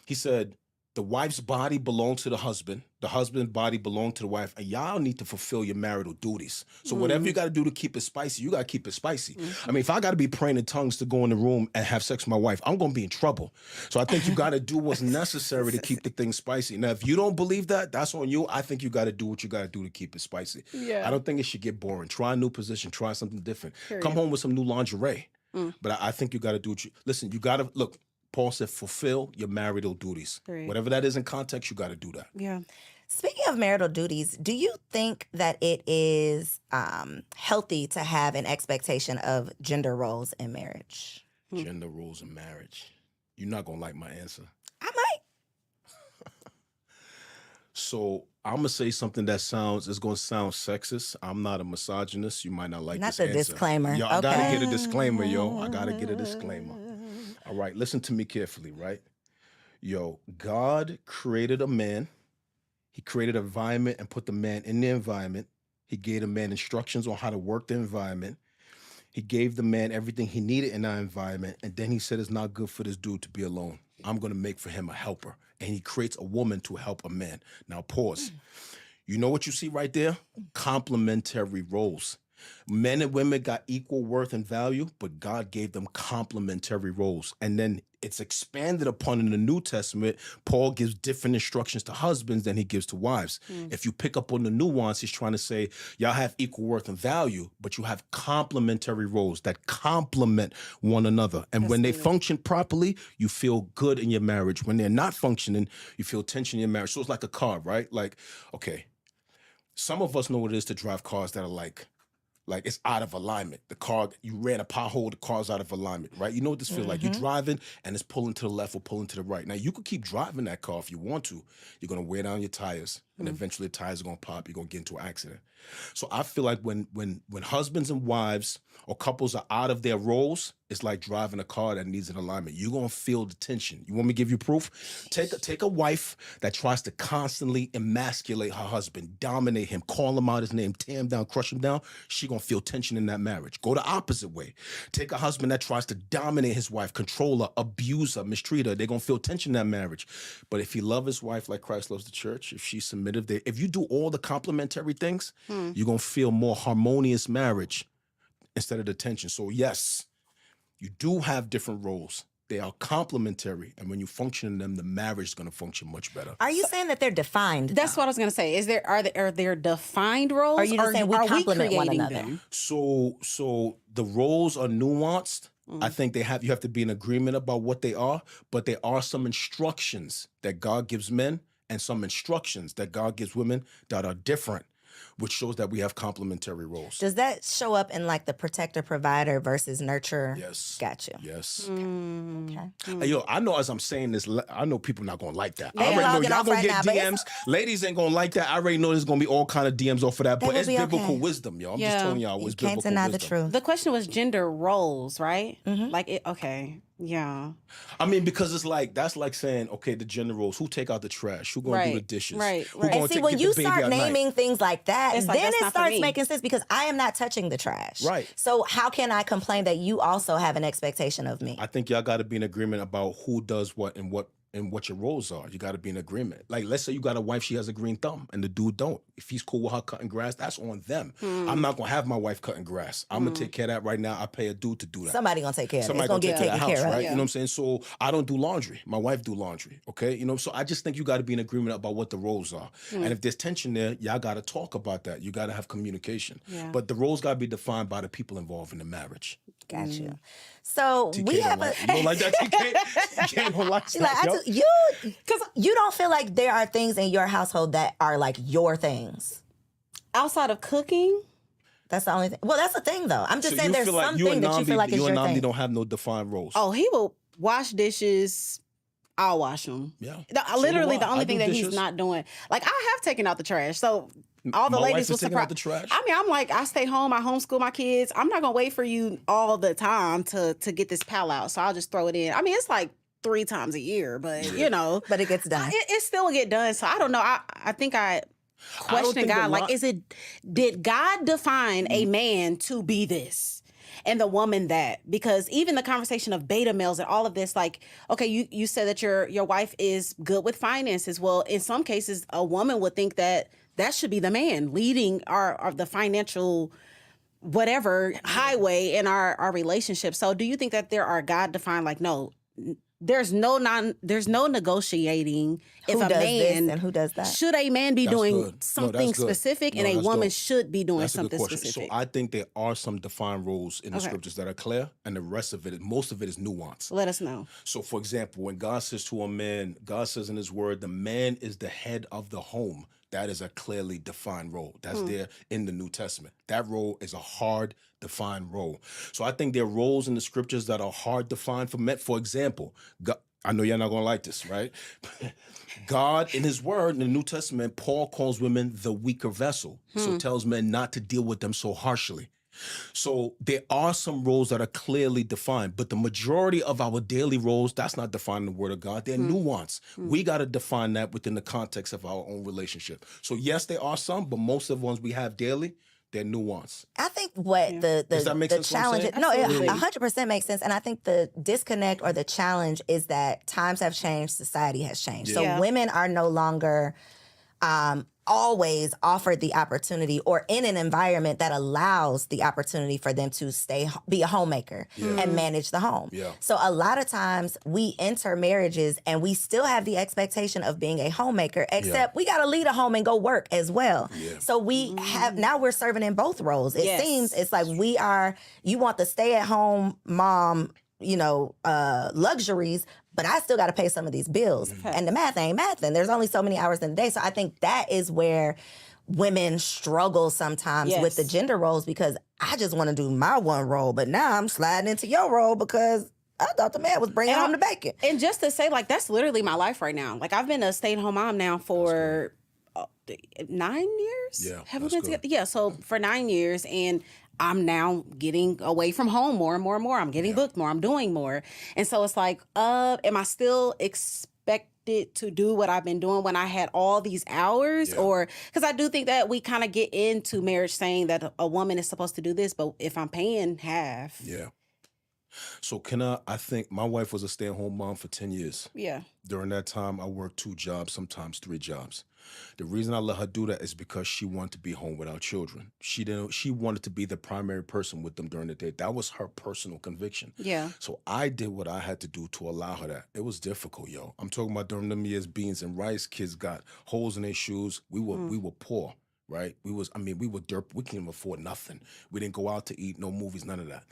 he said, the wife's body belongs to the husband's body belongs to the wife, and y'all need to fulfill your marital duties. So whatever you got to do to keep it spicy, you got to keep it spicy. I mean, if I got to be praying in tongues to go in the room and have sex with my wife, I'm going to be in trouble. So I think you got to do what's necessary to keep the thing spicy. Now, if you don't believe that, that's on you. I think you got to do what you got to do to keep it spicy. Yeah. I don't think it should get boring. Try a new position. Try something different. Come home with some new lingerie. But I think you got to do what listen, you got to, look, Paul said, fulfill your marital duties. Whatever that is in context, you got to do that.
Yeah.
Speaking of marital duties, do you think that it is healthy to have an expectation of gender roles in marriage?
Gender roles in marriage. You're not going to like my answer.
I might.
So I'm going to say something that is going to sound sexist. I'm not a misogynist. You might not like this answer.
Not the disclaimer.
Yo, I got to
Okay.
get a disclaimer, yo. I got to get a disclaimer. All right, listen to me carefully, right? Yo, God created a man. He created an environment and put the man in the environment. He gave the man instructions on how to work the environment. He gave the man everything he needed in that environment. And then he said, it's not good for this dude to be alone. I'm going to make for him a helper. And he creates a woman to help a man. Now, pause. You know what you see right there? Complementary roles. Men and women got equal worth and value, but God gave them complementary roles. And then it's expanded upon in the New Testament. Paul gives different instructions to husbands than he gives to wives. If you pick up on the nuance, he's trying to say, y'all have equal worth and value, but you have complementary roles that complement one another. And when they function properly, you feel good in your marriage. When they're not functioning, you feel tension in your marriage. So it's like a car, right? Like, okay, some of us know what it is to drive cars that are like it's out of alignment. The car, you ran a pothole, the car's out of alignment, right? You know what this feels like. You're driving and it's pulling to the left or pulling to the right. Now, you could keep driving that car if you want to. You're going to wear down your tires and eventually the tires are going to pop. You're going to get into an accident. So I feel like when husbands and wives or couples are out of their roles, it's like driving a car that needs an alignment. You're going to feel the tension. You want me to give you proof? Take a wife that tries to constantly emasculate her husband, dominate him, call him out his name, tear him down, crush him down. She going to feel tension in that marriage. Go the opposite way. Take a husband that tries to dominate his wife, control her, abuse her, mistreat her. They're going to feel tension in that marriage. But if he loves his wife like Christ loves the church, if she's submissive, if you do all the complementary things, you're going to feel more harmonious marriage instead of the tension. So yes, you do have different roles. They are complementary. And when you function in them, the marriage is going to function much better.
Are you saying that they're defined?
That's what I was going to say. Are there defined roles?
Or are you just saying we complement one
creating
another?
them?
So the roles are nuanced. I think you have to be in agreement about what they are, but there are some instructions that God gives men and some instructions that God gives women that are different, which shows that we have complementary roles.
Does that show up in like the protector, provider versus nurture?
Yes.
Got you.
Yes.
Okay.
Yo, I know as I'm saying this, I know people not gonna like that.
They
I already know
logging
y'all
off
gonna
right
get
now, but
DMs. Ladies ain't gonna like that. I already know there's gonna be all kind of DMs off of that, but
will
it's
be
biblical
okay.
wisdom, yo. I'm just
Yeah.
telling y'all
You
it's
can't
biblical
deny the
wisdom.
truth.
The question was gender roles, right? Okay. Yeah.
I mean, because it's like that's like saying, okay, the gender roles. Who take out the trash? Who gonna do the
Right,
dishes?
right,
Who
right.
gonna
And see, when
get
you
the baby
start
at night?
naming things like that,
It's like,
then
that's
it
not for
starts
me.
making sense because I am not touching the trash.
Right.
So how can I complain that you also have an expectation of me?
I think y'all got to be in agreement about who does what and what your roles are. You got to be in agreement. Like, let's say you got a wife, she has a green thumb, and the dude don't. If he's cool with her cutting grass, that's on them. I'm not gonna have my wife cutting grass. I'm gonna take care of that right now. I pay a dude to do that.
Somebody gonna take care of it. It's
Somebody
gonna
gonna
get
take care of
taken
the house,
care of.
right? You know what I'm saying? So I don't do laundry. My wife do laundry. Okay, you know. So I just think you got to be in agreement about what the roles are. And if there's tension there, y'all got to talk about that. You got to have communication.
Yeah.
But the roles got to be defined by the people involved in the marriage.
Got you. So
TK
we
don't
have
like,
a.
you don't like that, TK? TK don't like
She like,
that, yo.
because you don't feel like there are things in your household that are like your things.
Outside of cooking,
That's the only thing. Well, that's the thing though. I'm just
So
saying
you
there's
feel like
something that you feel like is
you
your
and Namdi
thing.
don't have no defined roles.
he will wash dishes. I'll wash them.
Yeah.
Literally,
So do
the
I.
only
I
thing
do
that he's
dishes.
not doing. Like, I have taken out the trash. So all the
My wife
ladies
is
was
taking out
surprised.
the trash?
I mean, I'm like, I stay home, I homeschool my kids. I'm not gonna wait for you all the time to get this pal out. So I'll just throw it in. I mean, it's like 3 times a year, but you know,
But it gets done.
it still get done. So I don't know. I think I question
think
God.
a
Like,
lot-
did God define a man to be this? And the woman that, because even the conversation of beta males and all of this, like, okay, you said that your wife is good with finances. Well, in some cases, a woman would think that should be the man leading our the financial whatever highway in our relationship. So do you think that there are God defined, like, no, there's no negotiating if
Who
a
does
man
this and who does that?
Should a man be
That's
doing
good. No,
something
that's good.
specific
No,
and a
that's
woman
dope.
should be doing
That's a good
something
question.
specific?
So I think there are some defined roles in the
Okay.
scriptures that are clear, and the rest of it, most of it is nuance.
Let us know.
So, for example, when God says to a man, God says in his word, the man is the head of the home. That is a clearly defined role. That's there in the New Testament. That role is a hard defined role. So I think there are roles in the scriptures that are hard defined for men. For example, God, I know you're not going to like this, right? God, in his word, in the New Testament, Paul calls women the weaker vessel. So tells men not to deal with them so harshly. So there are some roles that are clearly defined, but the majority of our daily roles, that's not defined in the Word of God. They're nuanced. We got to define that within the context of our own relationship. So yes, there are some, but most of the ones we have daily, they're nuanced.
I think what
Does that make
the
sense what I'm
challenge
saying?
is, no, it
Absolutely.
100% makes sense. And I think the disconnect or the challenge is that times have changed, society has changed. So
Yeah.
women are no longer always offered the opportunity or in an environment that allows the opportunity for them to be a homemaker and manage the home.
Yeah.
So a lot of times we enter marriages and we still have the expectation of being a homemaker, except we got to leave a home and go work as well.
Yeah.
So we now we're serving in both roles. It
Yes.
seems it's like you want the stay at home mom, luxuries, but I still got to pay some of these bills. And the math ain't mathing. There's only so many hours in the day. So I think that is where women struggle sometimes with the
Yes.
gender roles, because I just want to do my one role, but now I'm sliding into your role because I thought the man was bringing home the bacon.
And just to say, like, that's literally my life right now. Like, I've been a stay-at-home mom now for 9 years.
Yeah,
Have we
that's
been
good.
together? Yeah, so for 9 years, and I'm now getting away from home more and more and more. I'm getting booked more. I'm doing more. And so it's like, am I still expected to do what I've been doing when I had all these hours?
Yeah.
Or, because I do think that we kind of get into marriage saying that a woman is supposed to do this, but if I'm paying half.
Yeah. So I think my wife was a stay-at-home mom for 10 years.
Yeah.
During that time, I worked 2 jobs, sometimes 3 jobs. The reason I let her do that is because she wanted to be home with our children. She wanted to be the primary person with them during the day. That was her personal conviction.
Yeah.
So I did what I had to do to allow her that. It was difficult, yo. I'm talking about during them years, beans and rice. Kids got holes in their shoes. We were poor, right? we were dirt. We couldn't even afford nothing. We didn't go out to eat, no movies, none of that.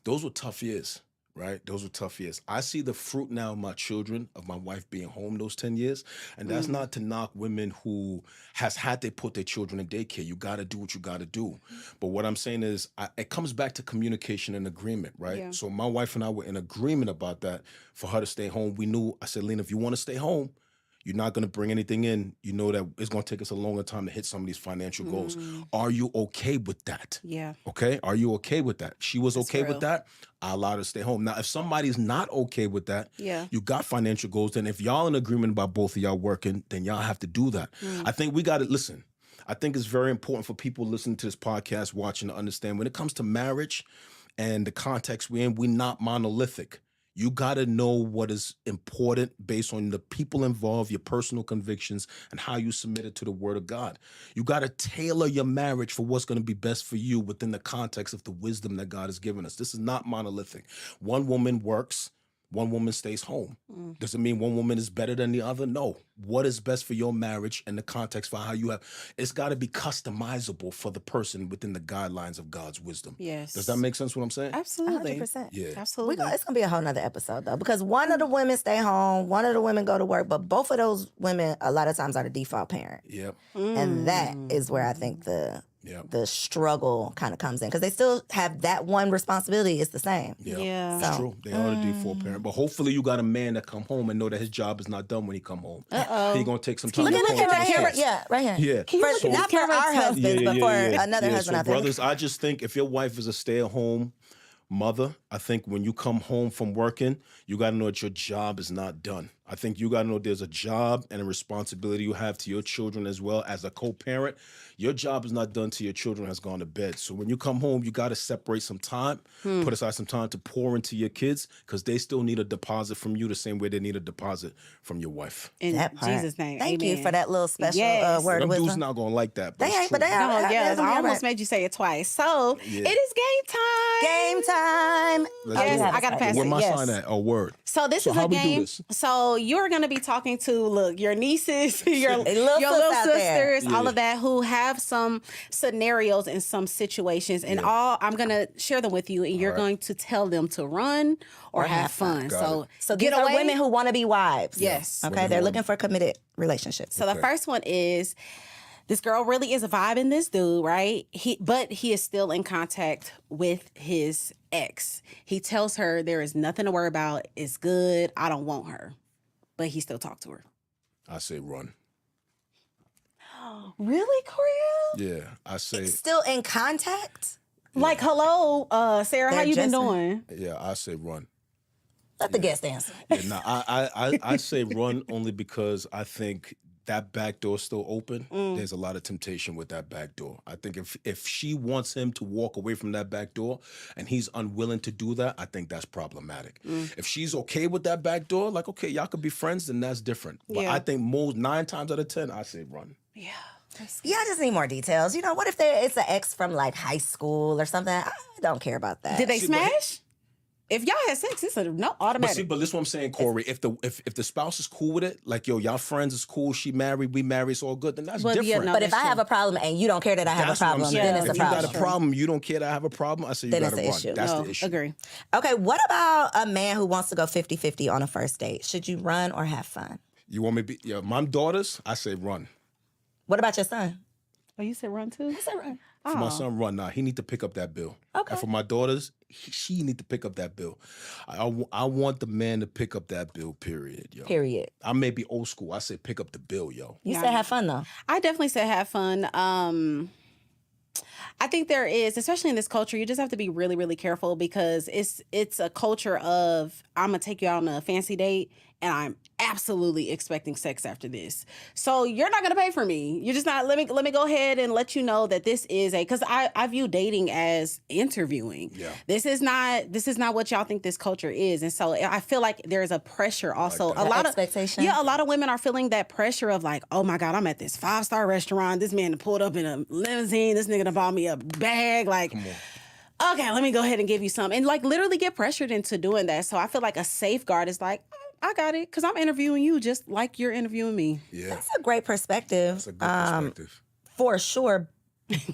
Those were tough years. Right? Those were tough years. I see the fruit now of my children, of my wife being home those 10 years. And that's not to knock women who has had to put their children in daycare. You got to do what you got to do. But what I'm saying is it comes back to communication and agreement, right?
Yeah.
So my wife and I were in agreement about that for her to stay home. We knew, I said, Lena, if you want to stay home, you're not going to bring anything in. You know that it's going to take us a longer time to hit some of these financial goals. Are you okay with that?
Yeah.
Okay? Are you okay with that? She was okay
real.
with that. I allowed her to stay home. Now, if somebody's not okay with that,
Yeah.
you got financial goals, then if y'all in agreement about both of y'all working, then y'all have to do that. I think we got to listen. I think it's very important for people listening to this podcast, watching, to understand when it comes to marriage and the context we're in, we're not monolithic. You got to know what is important based on the people involved, your personal convictions, and how you submit it to the Word of God. You got to tailor your marriage for what's going to be best for you within the context of the wisdom that God has given us. This is not monolithic. One woman works, one woman stays home. Does it mean one woman is better than the other? No. What is best for your marriage and the context for how you have, it's got to be customizable for the person within the guidelines of God's wisdom.
Yes.
Does that make sense what I'm saying?
Absolutely.
100%.
Yeah.
Absolutely.
It's going to be a whole nother episode, though, because one of the women stay home, one of the women go to work, but both of those women a lot of times are the default parent.
Yep.
And that is where I think the
Yep.
struggle kind of comes in, because they still have that one responsibility. It's the same.
Yeah.
It's true. They are the default parent. But hopefully you got a man that come home and know that his job is not done when he come home. He gonna take some time
Look
to
at
pour
right
into
here.
his
Yeah, right here.
Yeah.
For, not for our husbands, but for another husband
So
out there.
brothers, I just think if your wife is a stay-at-home mother, I think when you come home from working, you got to know that your job is not done. I think you got to know there's a job and a responsibility you have to your children as well as a co-parent. Your job is not done till your children has gone to bed. So when you come home, you got to separate some time, put aside some time to pour into your kids because they still need a deposit from you the same way they need a deposit from your wife.
In
That part.
Jesus' name,
Thank
amen.
you for that little special
Yes.
word
Them
of
dudes
wisdom.
not going to like that, but
They
it's
ain't, but
true.
they are.
Oh, yes, I almost
right.
made you say it twice. So
Yeah.
it is game time.
Game time.
Let's
Yes,
do it.
I gotta pass
Where
it.
my
Yes.
sign at? Oh, word.
So this
So
is
how
a
we do
game.
this?
So you're going to be talking to your nieces, your
little
your
sis
little
out there.
sisters, all of that, who have some scenarios and some situations, and all I'm going to share them with you, and you're going to tell them to run or have fun.
Got
So
get
these are
away.
women who want to be wives.
Yes.
Okay, they're looking for committed relationships.
So the first one is this girl really is vibing this dude, right? But he is still in contact with his ex. He tells her there is nothing to worry about. It's good. I don't want her. But he still talks to her.
I say run.
Really, Coriel?
Yeah, I say
Still in contact?
Like, hello, Sarah, how
They're
you been
just-
doing?
yeah, I say run.
Let the guest answer.
Yeah, no, I say run only because I think that back door still open. There's a lot of temptation with that back door. I think if she wants him to walk away from that back door and he's unwilling to do that, I think that's problematic. If she's okay with that back door, like, okay, y'all could be friends, then that's different. But
Yeah.
I think 9 times out of 10, I say run.
Yeah.
Yeah, I just need more details. You know, what if it's an ex from like high school or something? I don't care about that.
Did they
See, but-
smash? If y'all had sex, it's a no automatic.
But this is what I'm saying, Corey. If the spouse is cool with it, like, yo, y'all friends is cool, she married, we married, it's all good, then that's
Well, yeah,
different.
no,
But if
that's
I have
true.
a problem and you don't care that I have
That's
a
what I'm
problem,
saying.
then it's
If
a
you got
problem.
a problem, you don't care that I have a problem, I say you
Then
gotta
it's
run.
the issue.
That's
no,
the issue.
agree.
Okay, what about a man who wants to go 50-50 on a first date? Should you run or have fun?
You want me to be my daughters? I say run.
What about your son?
Oh, you said run too?
I said run.
For my son, run. Nah, he need to pick up that bill.
Okay.
And for my daughters, she need to pick up that bill. I want the man to pick up that bill, period, yo.
Period.
I may be old school. I say pick up the bill, yo.
You said have fun though.
I definitely said have fun. I think there is, especially in this culture, you just have to be really, really careful because it's a culture of I'm gonna take you out on a fancy date and I'm absolutely expecting sex after this. So you're not gonna pay for me. You're just not. Let me go ahead and let you know that this is because I view dating as interviewing.
Yeah.
This is not what y'all think this culture is, and so I feel like there's a pressure also.
that.
A lot
Expectation?
of a lot of women are feeling that pressure of like, oh my God, I'm at this 5-star restaurant. This man pulled up in a limousine. This nigga done bought me a bag. Like, okay, let me go ahead and give you some. And like literally get pressured into doing that. So I feel like a safeguard is like, I got it because I'm interviewing you just like you're interviewing me.
Yeah.
That's a great perspective.
That's a good perspective.
For sure.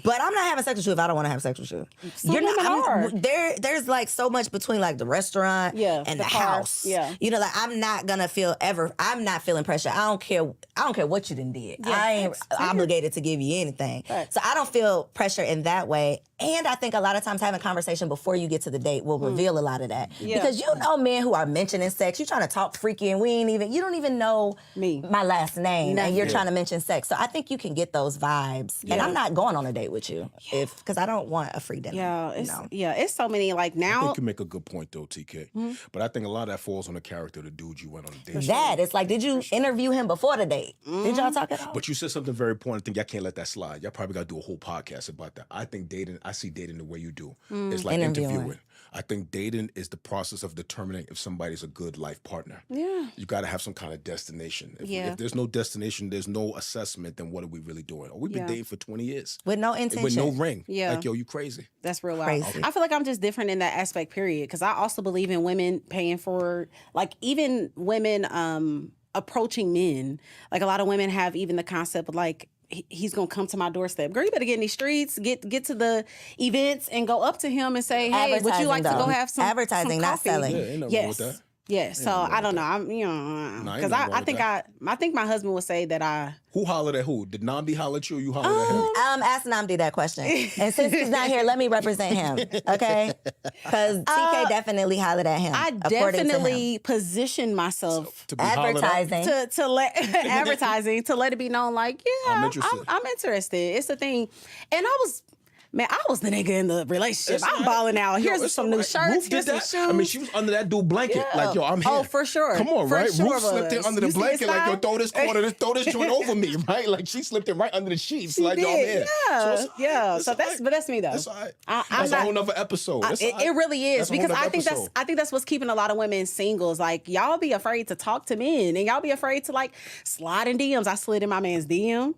But I'm not having sex with you if I don't want to have sex with you.
Some women are.
There's like so much between like the restaurant and the
car.
house.
Yeah.
You know, like I'm not feeling pressure. I don't care what you done did.
Yeah,
I ain't
facts.
obligated to give you anything.
Facts.
So I don't feel pressure in that way. And I think a lot of times having a conversation before you get to the date will reveal a lot of that.
Yeah.
Because you know men who are mentioning sex, you trying to talk freaky and you don't even know
Me.
my last name and you're
Yeah.
trying to mention sex. So I think you can get those vibes. And I'm not going on a date with you because I don't want a free dinner.
Yeah, it's so many like
I
now.
think you make a good point though, TK. But I think a lot of that falls on the character of the dude you went on a date with.
That it's like, did you interview him before the date? Did y'all talk at all?
But you said something very important. I think y'all can't let that slide. Y'all probably got to do a whole podcast about that. I think I see dating the way you do. It's like
Interviewing.
interviewing. I think dating is the process of determining if somebody's a good life partner.
Yeah.
You got to have some kind of destination.
Yeah.
If there's no destination, there's no assessment, then what are we really doing? Or we've been dating for 20 years.
With no intention.
With no ring.
Yeah.
Like, yo, you crazy.
That's real loud.
Crazy.
I feel like I'm just different in that aspect, period. Because I also believe in women paying for, like, even women approaching men. Like, a lot of women have even the concept of, like, he's gonna come to my doorstep. Girl, you better get in these streets, get to the events, and go up to him and say, "Hey, would you like to go have some
advertising,
some
not
coffee?"
selling?
Yeah, ain't nothing wrong
Yes.
with that.
Yeah, so I don't know. I'm
ain't
because
nothing wrong
I
with
think
that.
I think my husband would say that I
Who hollered at who? Did Namdi holler at you or you hollered at him?
Ask Namdi that question. And since he's not here, let me represent him, okay? Because TK definitely hollered at him.
I
according to
definitely position myself
To be hollered at?
advertising.
to let advertising to let it be known like
I'm interested.
I'm interested. It's a thing, and I was Man, I was the nigga in the relationship. I'm balling out. Here's some new shirts.
Ruth
Here's
did
some
that.
shoes.
I mean, she was under that dude blanket.
Yeah.
Like, yo, I'm here.
Oh, for sure.
Come on,
For
right?
sure
Ruth slipped in under
You
the
see
blanket.
his
Like, yo,
style?
throw this corner, throw this joint over me, right? Like, she slipped it right under the sheets. Like, yo, I'm here.
Yeah.
It's
So
all
that's,
right.
but that's me though.
That's all right.
I'm
That's a
not-
whole nother episode. That's all right.
It really is
That's a whole
because
nother
I think
episode.
that's what's keeping a lot of women singles. Like y'all be afraid to talk to men and y'all be afraid to like slide in DMs. I slid in my man's DM.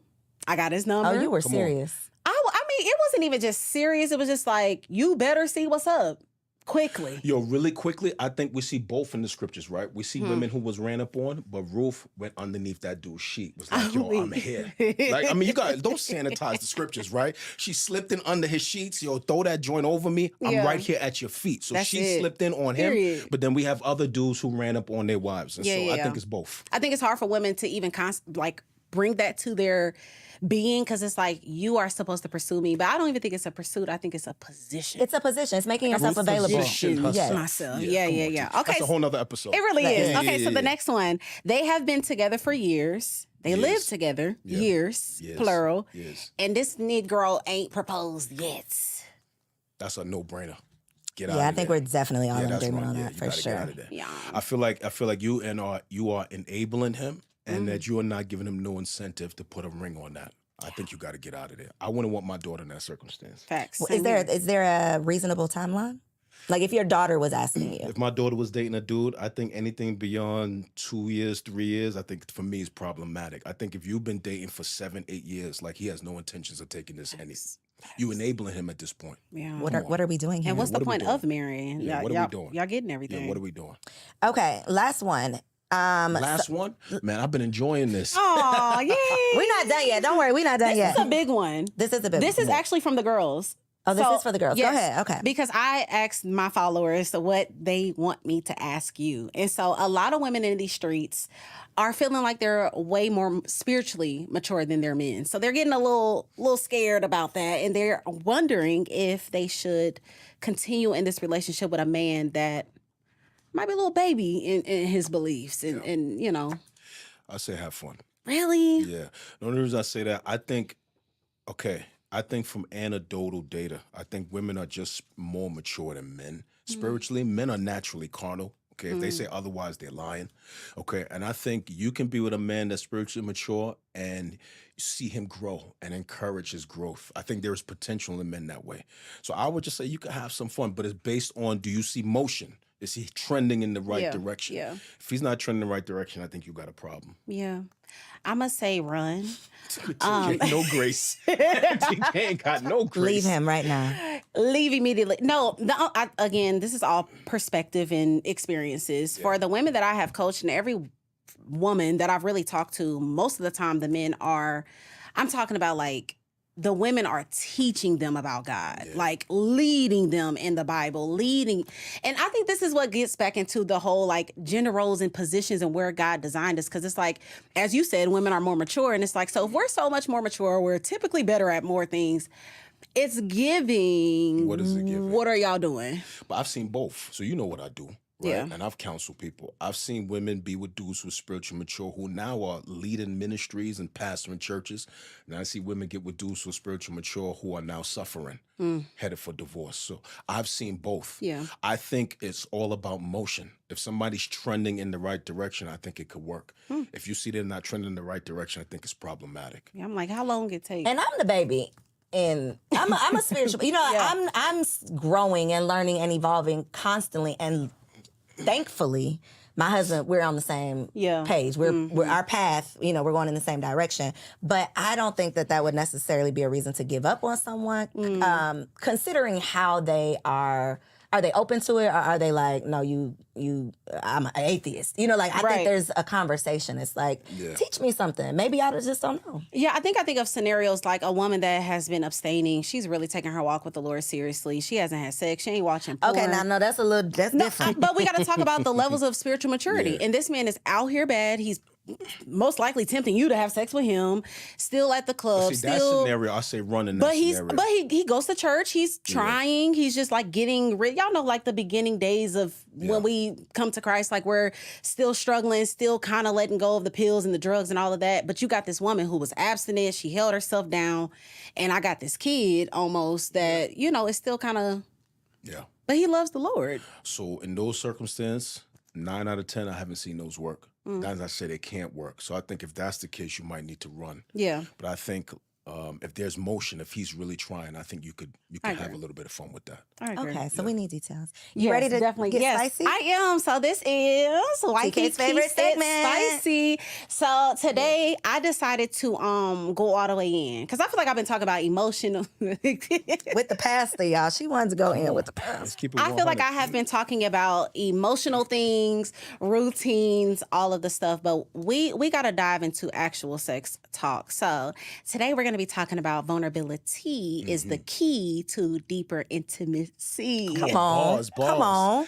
I got his number.
Oh, you were
Come on.
serious.
I mean, it wasn't even just serious. It was just like, you better see what's up quickly.
Yo, really quickly, I think we see both in the scriptures, right? We see
Hmm.
women who was ran up on, but Ruth went underneath that dude's sheet. Was like, yo, I'm here. Like, I mean, you guys don't sanitize the scriptures, right? She slipped in under his sheets. Yo, throw that joint over me. I'm
Yeah.
right here at your feet. So
That's
she
it.
slipped in on him.
Period.
But then we have other dudes who ran up on their wives. And
Yeah,
so
yeah,
I
yeah.
think it's both.
I think it's hard for women to even bring that to their being because it's like you are supposed to pursue me, but I don't even think it's a pursuit. I think it's a position.
It's a position. It's making yourself available.
Position
Yes.
herself.
Myself.
come
Yeah.
on, T.
Okay,
That's a whole nother episode.
it really is.
Yeah,
Okay,
yeah,
so
yeah.
the next one, they have been together for years. They
Years.
lived together years,
Yes.
plural.
Yes.
And this Negro ain't proposed yet.
That's a no-brainer. Get out
Yeah, I
of
think
there.
we're definitely all in
that's
agreement
right.
on
Yeah,
that
you
for
gotta
sure.
Get out of there.
Yeah.
I feel like you are enabling him, and that you are not giving him no incentive to put a ring on that. I think you got to get out of there. I wouldn't want my daughter in that circumstance.
Facts.
Well, is there a reasonable timeline? Like if your daughter was asking you.
If my daughter was dating a dude, I think anything beyond 2 years, 3 years, I think for me is problematic. I think if you've been dating for 7, 8 years, like he has no intentions of taking this any. You enabling him at this point.
Yeah.
What are we doing here?
And what's the
what are we
point
doing?
of marrying?
Yeah, what are we doing?
Y'all getting everything.
Yeah, what are we doing?
Okay, last one.
Last one, man. I've been enjoying this.
Oh, yay.
We're not done yet. Don't worry, we're not done
This
yet.
is a big one.
This is a big
This
one.
is actually from the girls.
Oh, this is for the girls. Go ahead. Okay.
Because I asked my followers what they want me to ask you. And so a lot of women in these streets are feeling like they're way more spiritually mature than their men. So they're getting a little scared about that. And they're wondering if they should continue in this relationship with a man that might be a little baby in his beliefs. And you know.
I say have fun.
Really?
Yeah. The only reason I say that, I think from anecdotal data, I think women are just more mature than men. Spiritually, men are naturally carnal. Okay, if they say otherwise, they're lying. Okay, and I think you can be with a man that's spiritually mature and see him grow and encourage his growth. I think there is potential in men that way. So I would just say you can have some fun, but it's based on, do you see motion? Is he trending in the right direction?
Yeah.
If he's not trending in the right direction, I think you got a problem.
Yeah. I'm going to say run.
TK, no grace. TK ain't got no grace.
Leave him right now.
Leave immediately. No, again, this is all perspective and experiences. For the women that I have coached and every woman that I've really talked to, most of the time the men are, I'm talking about like, the women are teaching them about God, like leading them in the Bible, leading. And I think this is what gets back into the whole like gender roles and positions and where God designed us. Cause it's like, as you said, women are more mature. And it's like, so if we're so much more mature, we're typically better at more things. It's giving.
What is it giving?
What are y'all doing?
But I've seen both. So you know what I do. Right?
Yeah.
And I've counseled people. I've seen women be with dudes who are spiritually mature who now are leading ministries and pastoring churches. And I see women get with dudes who are spiritually mature who are now suffering, headed for divorce. So I've seen both.
Yeah.
I think it's all about motion. If somebody's trending in the right direction, I think it could work. If you see they're not trending in the right direction, I think it's problematic.
Yeah, I'm like, how long it take?
And I'm the baby. And I'm a spiritual, I'm growing and learning and evolving constantly. And thankfully, my husband, we're on the same page. We're our path, we're going in the same direction. But I don't think that would necessarily be a reason to give up on someone, considering how they are. Are they open to it, or are they like, no, I'm an atheist? I think there's a conversation. It's like, teach me something. Maybe I just don't know.
Yeah, I think of scenarios like a woman that has been abstaining. She's really taking her walk with the Lord seriously. She hasn't had sex. She ain't watching porn.
Okay, now, no, that's different.
But we got to talk about the levels of spiritual maturity. And this man is out here bad. He's most likely tempting you to have sex with him, still at the club,
See, that scenario, I say run in that scenario.
But he goes to church. He's trying. He's just like getting rid. Y'all know, like the beginning days of when we come to Christ, like we're still struggling, still kind of letting go of the pills and the drugs and all of that. But you got this woman who was abstinent. She held herself down, and I got this kid almost that is still kind of But he loves the Lord.
So in those circumstances, 9 out of 10, I haven't seen those work. As I said, it can't work. So I think if that's the case, you might need to run.
Yeah.
But I think if there's motion, if he's really trying, I think you could have a little bit of fun with that.
I agree.
Okay, so we need details. You ready to get spicy?
I am. So this is
TK's favorite segment.
Spicy. So today I decided to go all the way in because I feel like I've been talking about emotional
with the pastor, y'all. She wanted to go in with the pastor.
Let's keep it
I feel like I have been talking about emotional things, routines, all of the stuff, but we got to dive into actual sex talk. So today we're going to be talking about vulnerability is the key to deeper intimacy.
Come on. Come on.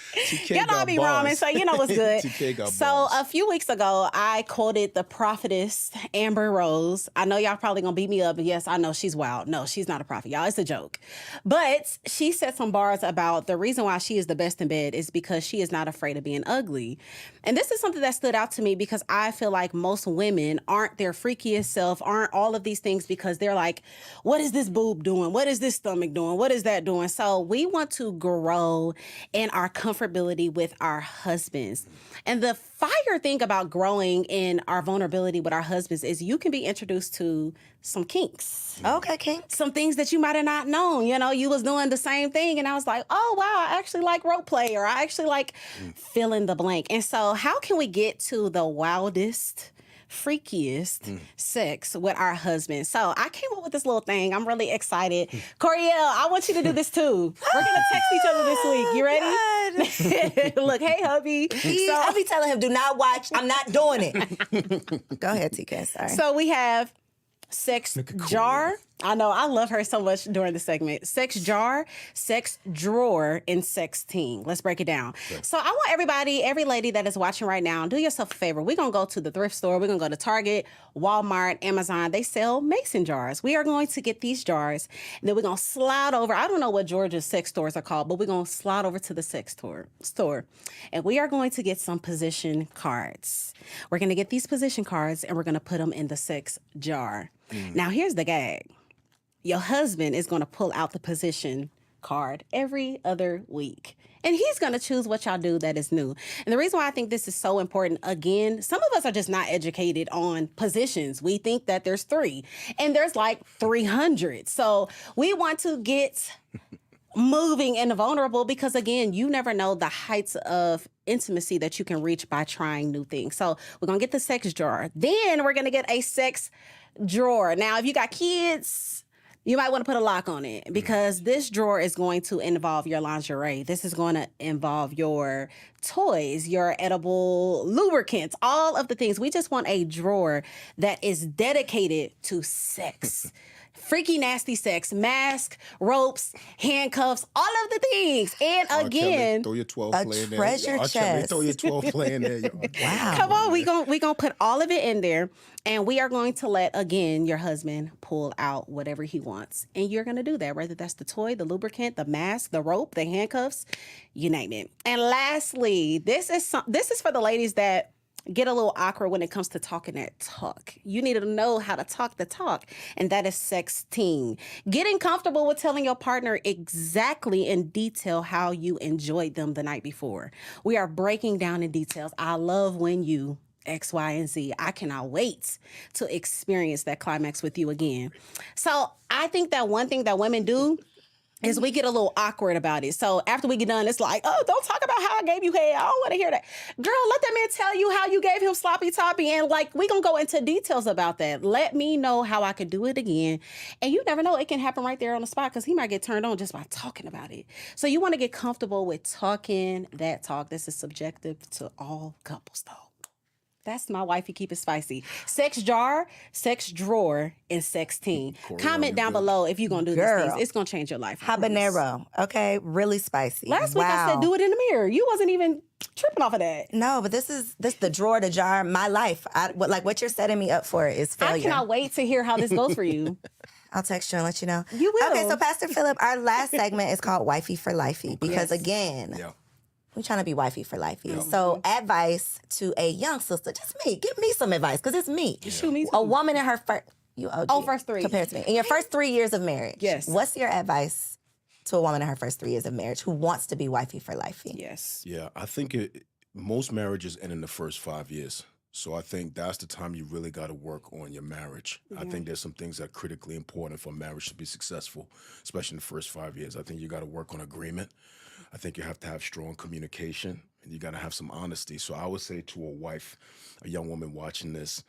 You know I be rhyming, so you know what's good.
TK got
So
balls.
a few weeks ago, I quoted the prophetess Amber Rose. I know y'all probably gonna beat me up, but yes, I know she's wild. No, she's not a prophet, y'all. It's a joke. But she said some bars about the reason why she is the best in bed is because she is not afraid of being ugly. And this is something that stood out to me because I feel like most women aren't their freakiest self, aren't all of these things because they're like, what is this boob doing? What is this stomach doing? What is that doing? So we want to grow in our comfortability with our husbands. And the fire thing about growing in our vulnerability with our husbands is you can be introduced to some kinks.
Okay, kinks.
Some things that you might have not known. You was doing the same thing and I was like, oh, wow, I actually like rope play or I actually like fill in the blank. And so how can we get to the wildest, freakiest sex with our husband? So I came up with this little thing. I'm really excited. Coriel, I want you to do this too. We're going to text each other this week. You ready? Look, hey, hubby.
I'll be telling him, do not watch. I'm not doing it. Go ahead, TK. Sorry.
So we have sex jar. I know, I love her so much during the segment. Sex jar, sex drawer, and sex team. Let's break it down. Okay. So I want every lady that is watching right now, do yourself a favor. We're going to go to the thrift store. We're going to go to Target, Walmart, Amazon. They sell mason jars. We are going to get these jars, and then we're going to slide over. I don't know what Georgia's sex stores are called, but we're going to slide over to the sex store. And we are going to get some position cards. We're going to get these position cards, and we're going to put them in the sex jar. Now, here's the gag. Your husband is going to pull out the position card every other week. And he's going to choose what y'all do that is new. And the reason why I think this is so important, again, some of us are just not educated on positions. We think that there's 3, and there's like 300. So we want to get moving and vulnerable because, again, you never know the heights of intimacy that you can reach by trying new things. So we're going to get the sex jar. Then we're going to get a sex drawer. Now, if you got kids, you might want to put a lock on it because this drawer is going to involve your lingerie. This is going to involve your toys, your edible lubricants, all of the things. We just want a drawer that is dedicated to sex. Freaky, nasty sex, mask, ropes, handcuffs, all of the things. And again,
throw your 12
a
play in there.
treasure chest.
Throw your 12 play in there.
Wow.
Come on, we gonna put all of it in there, and we are going to let, again, your husband pull out whatever he wants. And you're going to do that, whether that's the toy, the lubricant, the mask, the rope, the handcuffs, you name it. And lastly, this is for the ladies that get a little awkward when it comes to talking that talk. You need to know how to talk the talk, and that is sexting. Getting comfortable with telling your partner exactly in detail how you enjoyed them the night before. We are breaking down in details. I love when you X, Y, and Z. I cannot wait to experience that climax with you again. So I think that one thing that women do is we get a little awkward about it. So after we get done, it's like, oh, don't talk about how I gave you head. I don't want to hear that. Girl, let that man tell you how you gave him sloppy toppy. And like, we going to go into details about that. Let me know how I could do it again. And you never know, it can happen right there on the spot because he might get turned on just by talking about it. So you want to get comfortable with talking that talk. This is subjective to all couples though. That's my wifey. Keep it spicy. Sex jar, sex drawer, and sex teen. Comment down below if you're going to do these things. It's going to change your life.
Habanero. Okay. Really spicy.
Last week I said do it in the mirror. You wasn't even tripping off of that.
No, but this the drawer, the jar, my life. What you're setting me up for is failure.
I cannot wait to hear how this goes for you.
I'll text you and let you know.
You will.
Okay, so Pastor Philip, our last segment is called Wifey for Lifey because again, we're trying to be wifey for lifey. Yeah. So advice to a young sister, just me. Give me some advice because it's me.
Shoot me too.
A woman in her first
3
compared to me. In your first 3 years of marriage.
Yes.
What's your advice to a woman in her first 3 years of marriage who wants to be wifey for lifey?
Yes.
Yeah, I think most marriages end in the first 5 years. So I think that's the time you really got to work on your marriage. Yeah. I think there's some things that are critically important for marriage to be successful, especially in the first 5 years. I think you got to work on agreement. I think you have to have strong communication, and you got to have some honesty. So I would say to a wife, a young woman watching this,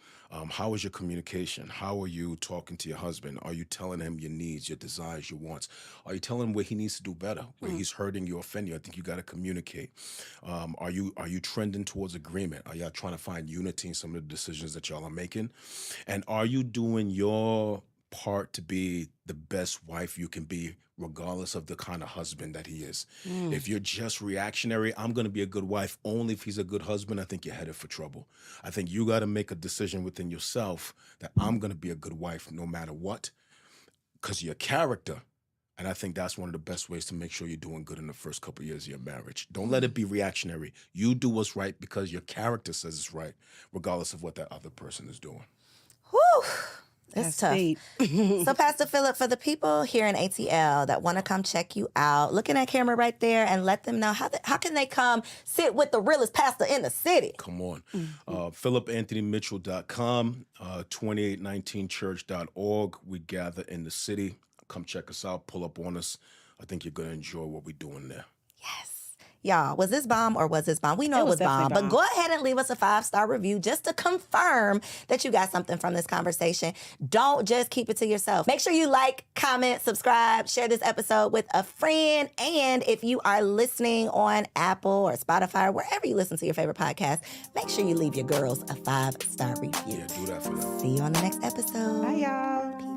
how is your communication? How are you talking to your husband? Are you telling him your needs, your desires, your wants? Are you telling him where he needs to do better, where he's hurting you, offending you? I think you got to communicate. Are you trending towards agreement? Are y'all trying to find unity in some of the decisions that y'all are making? And are you doing your part to be the best wife you can be, regardless of the kind of husband that he is? If you're just reactionary, I'm going to be a good wife only if he's a good husband, I think you're headed for trouble. I think you got to make a decision within yourself that I'm going to be a good wife no matter what, because your character. And I think that's one of the best ways to make sure you're doing good in the first couple of years of your marriage. Don't let it be reactionary. You do what's right because your character says it's right, regardless of what that other person is doing.
Whew. It's tough. So, Pastor Philip, for the people here in ATL that want to come check you out, look in that camera right there and let them know how can they come sit with the realest pastor in the city?
Come on. PhilipAnthonyMitchell.com, 2819church.org. We gather in the city. Come check us out. Pull up on us. I think you're going to enjoy what we're doing there.
Yes. Y'all, was this bomb or was this bomb? We know it was bomb, but go ahead and leave us a 5-star review just to confirm that you got something from this conversation. Don't just keep it to yourself. Make sure you like, comment, subscribe, share this episode with a friend. And if you are listening on Apple or Spotify or wherever you listen to your favorite podcast, make sure you leave your girls a 5-star review.
Yeah, do that for them.
See you on the next episode.
Bye, y'all.
Peace.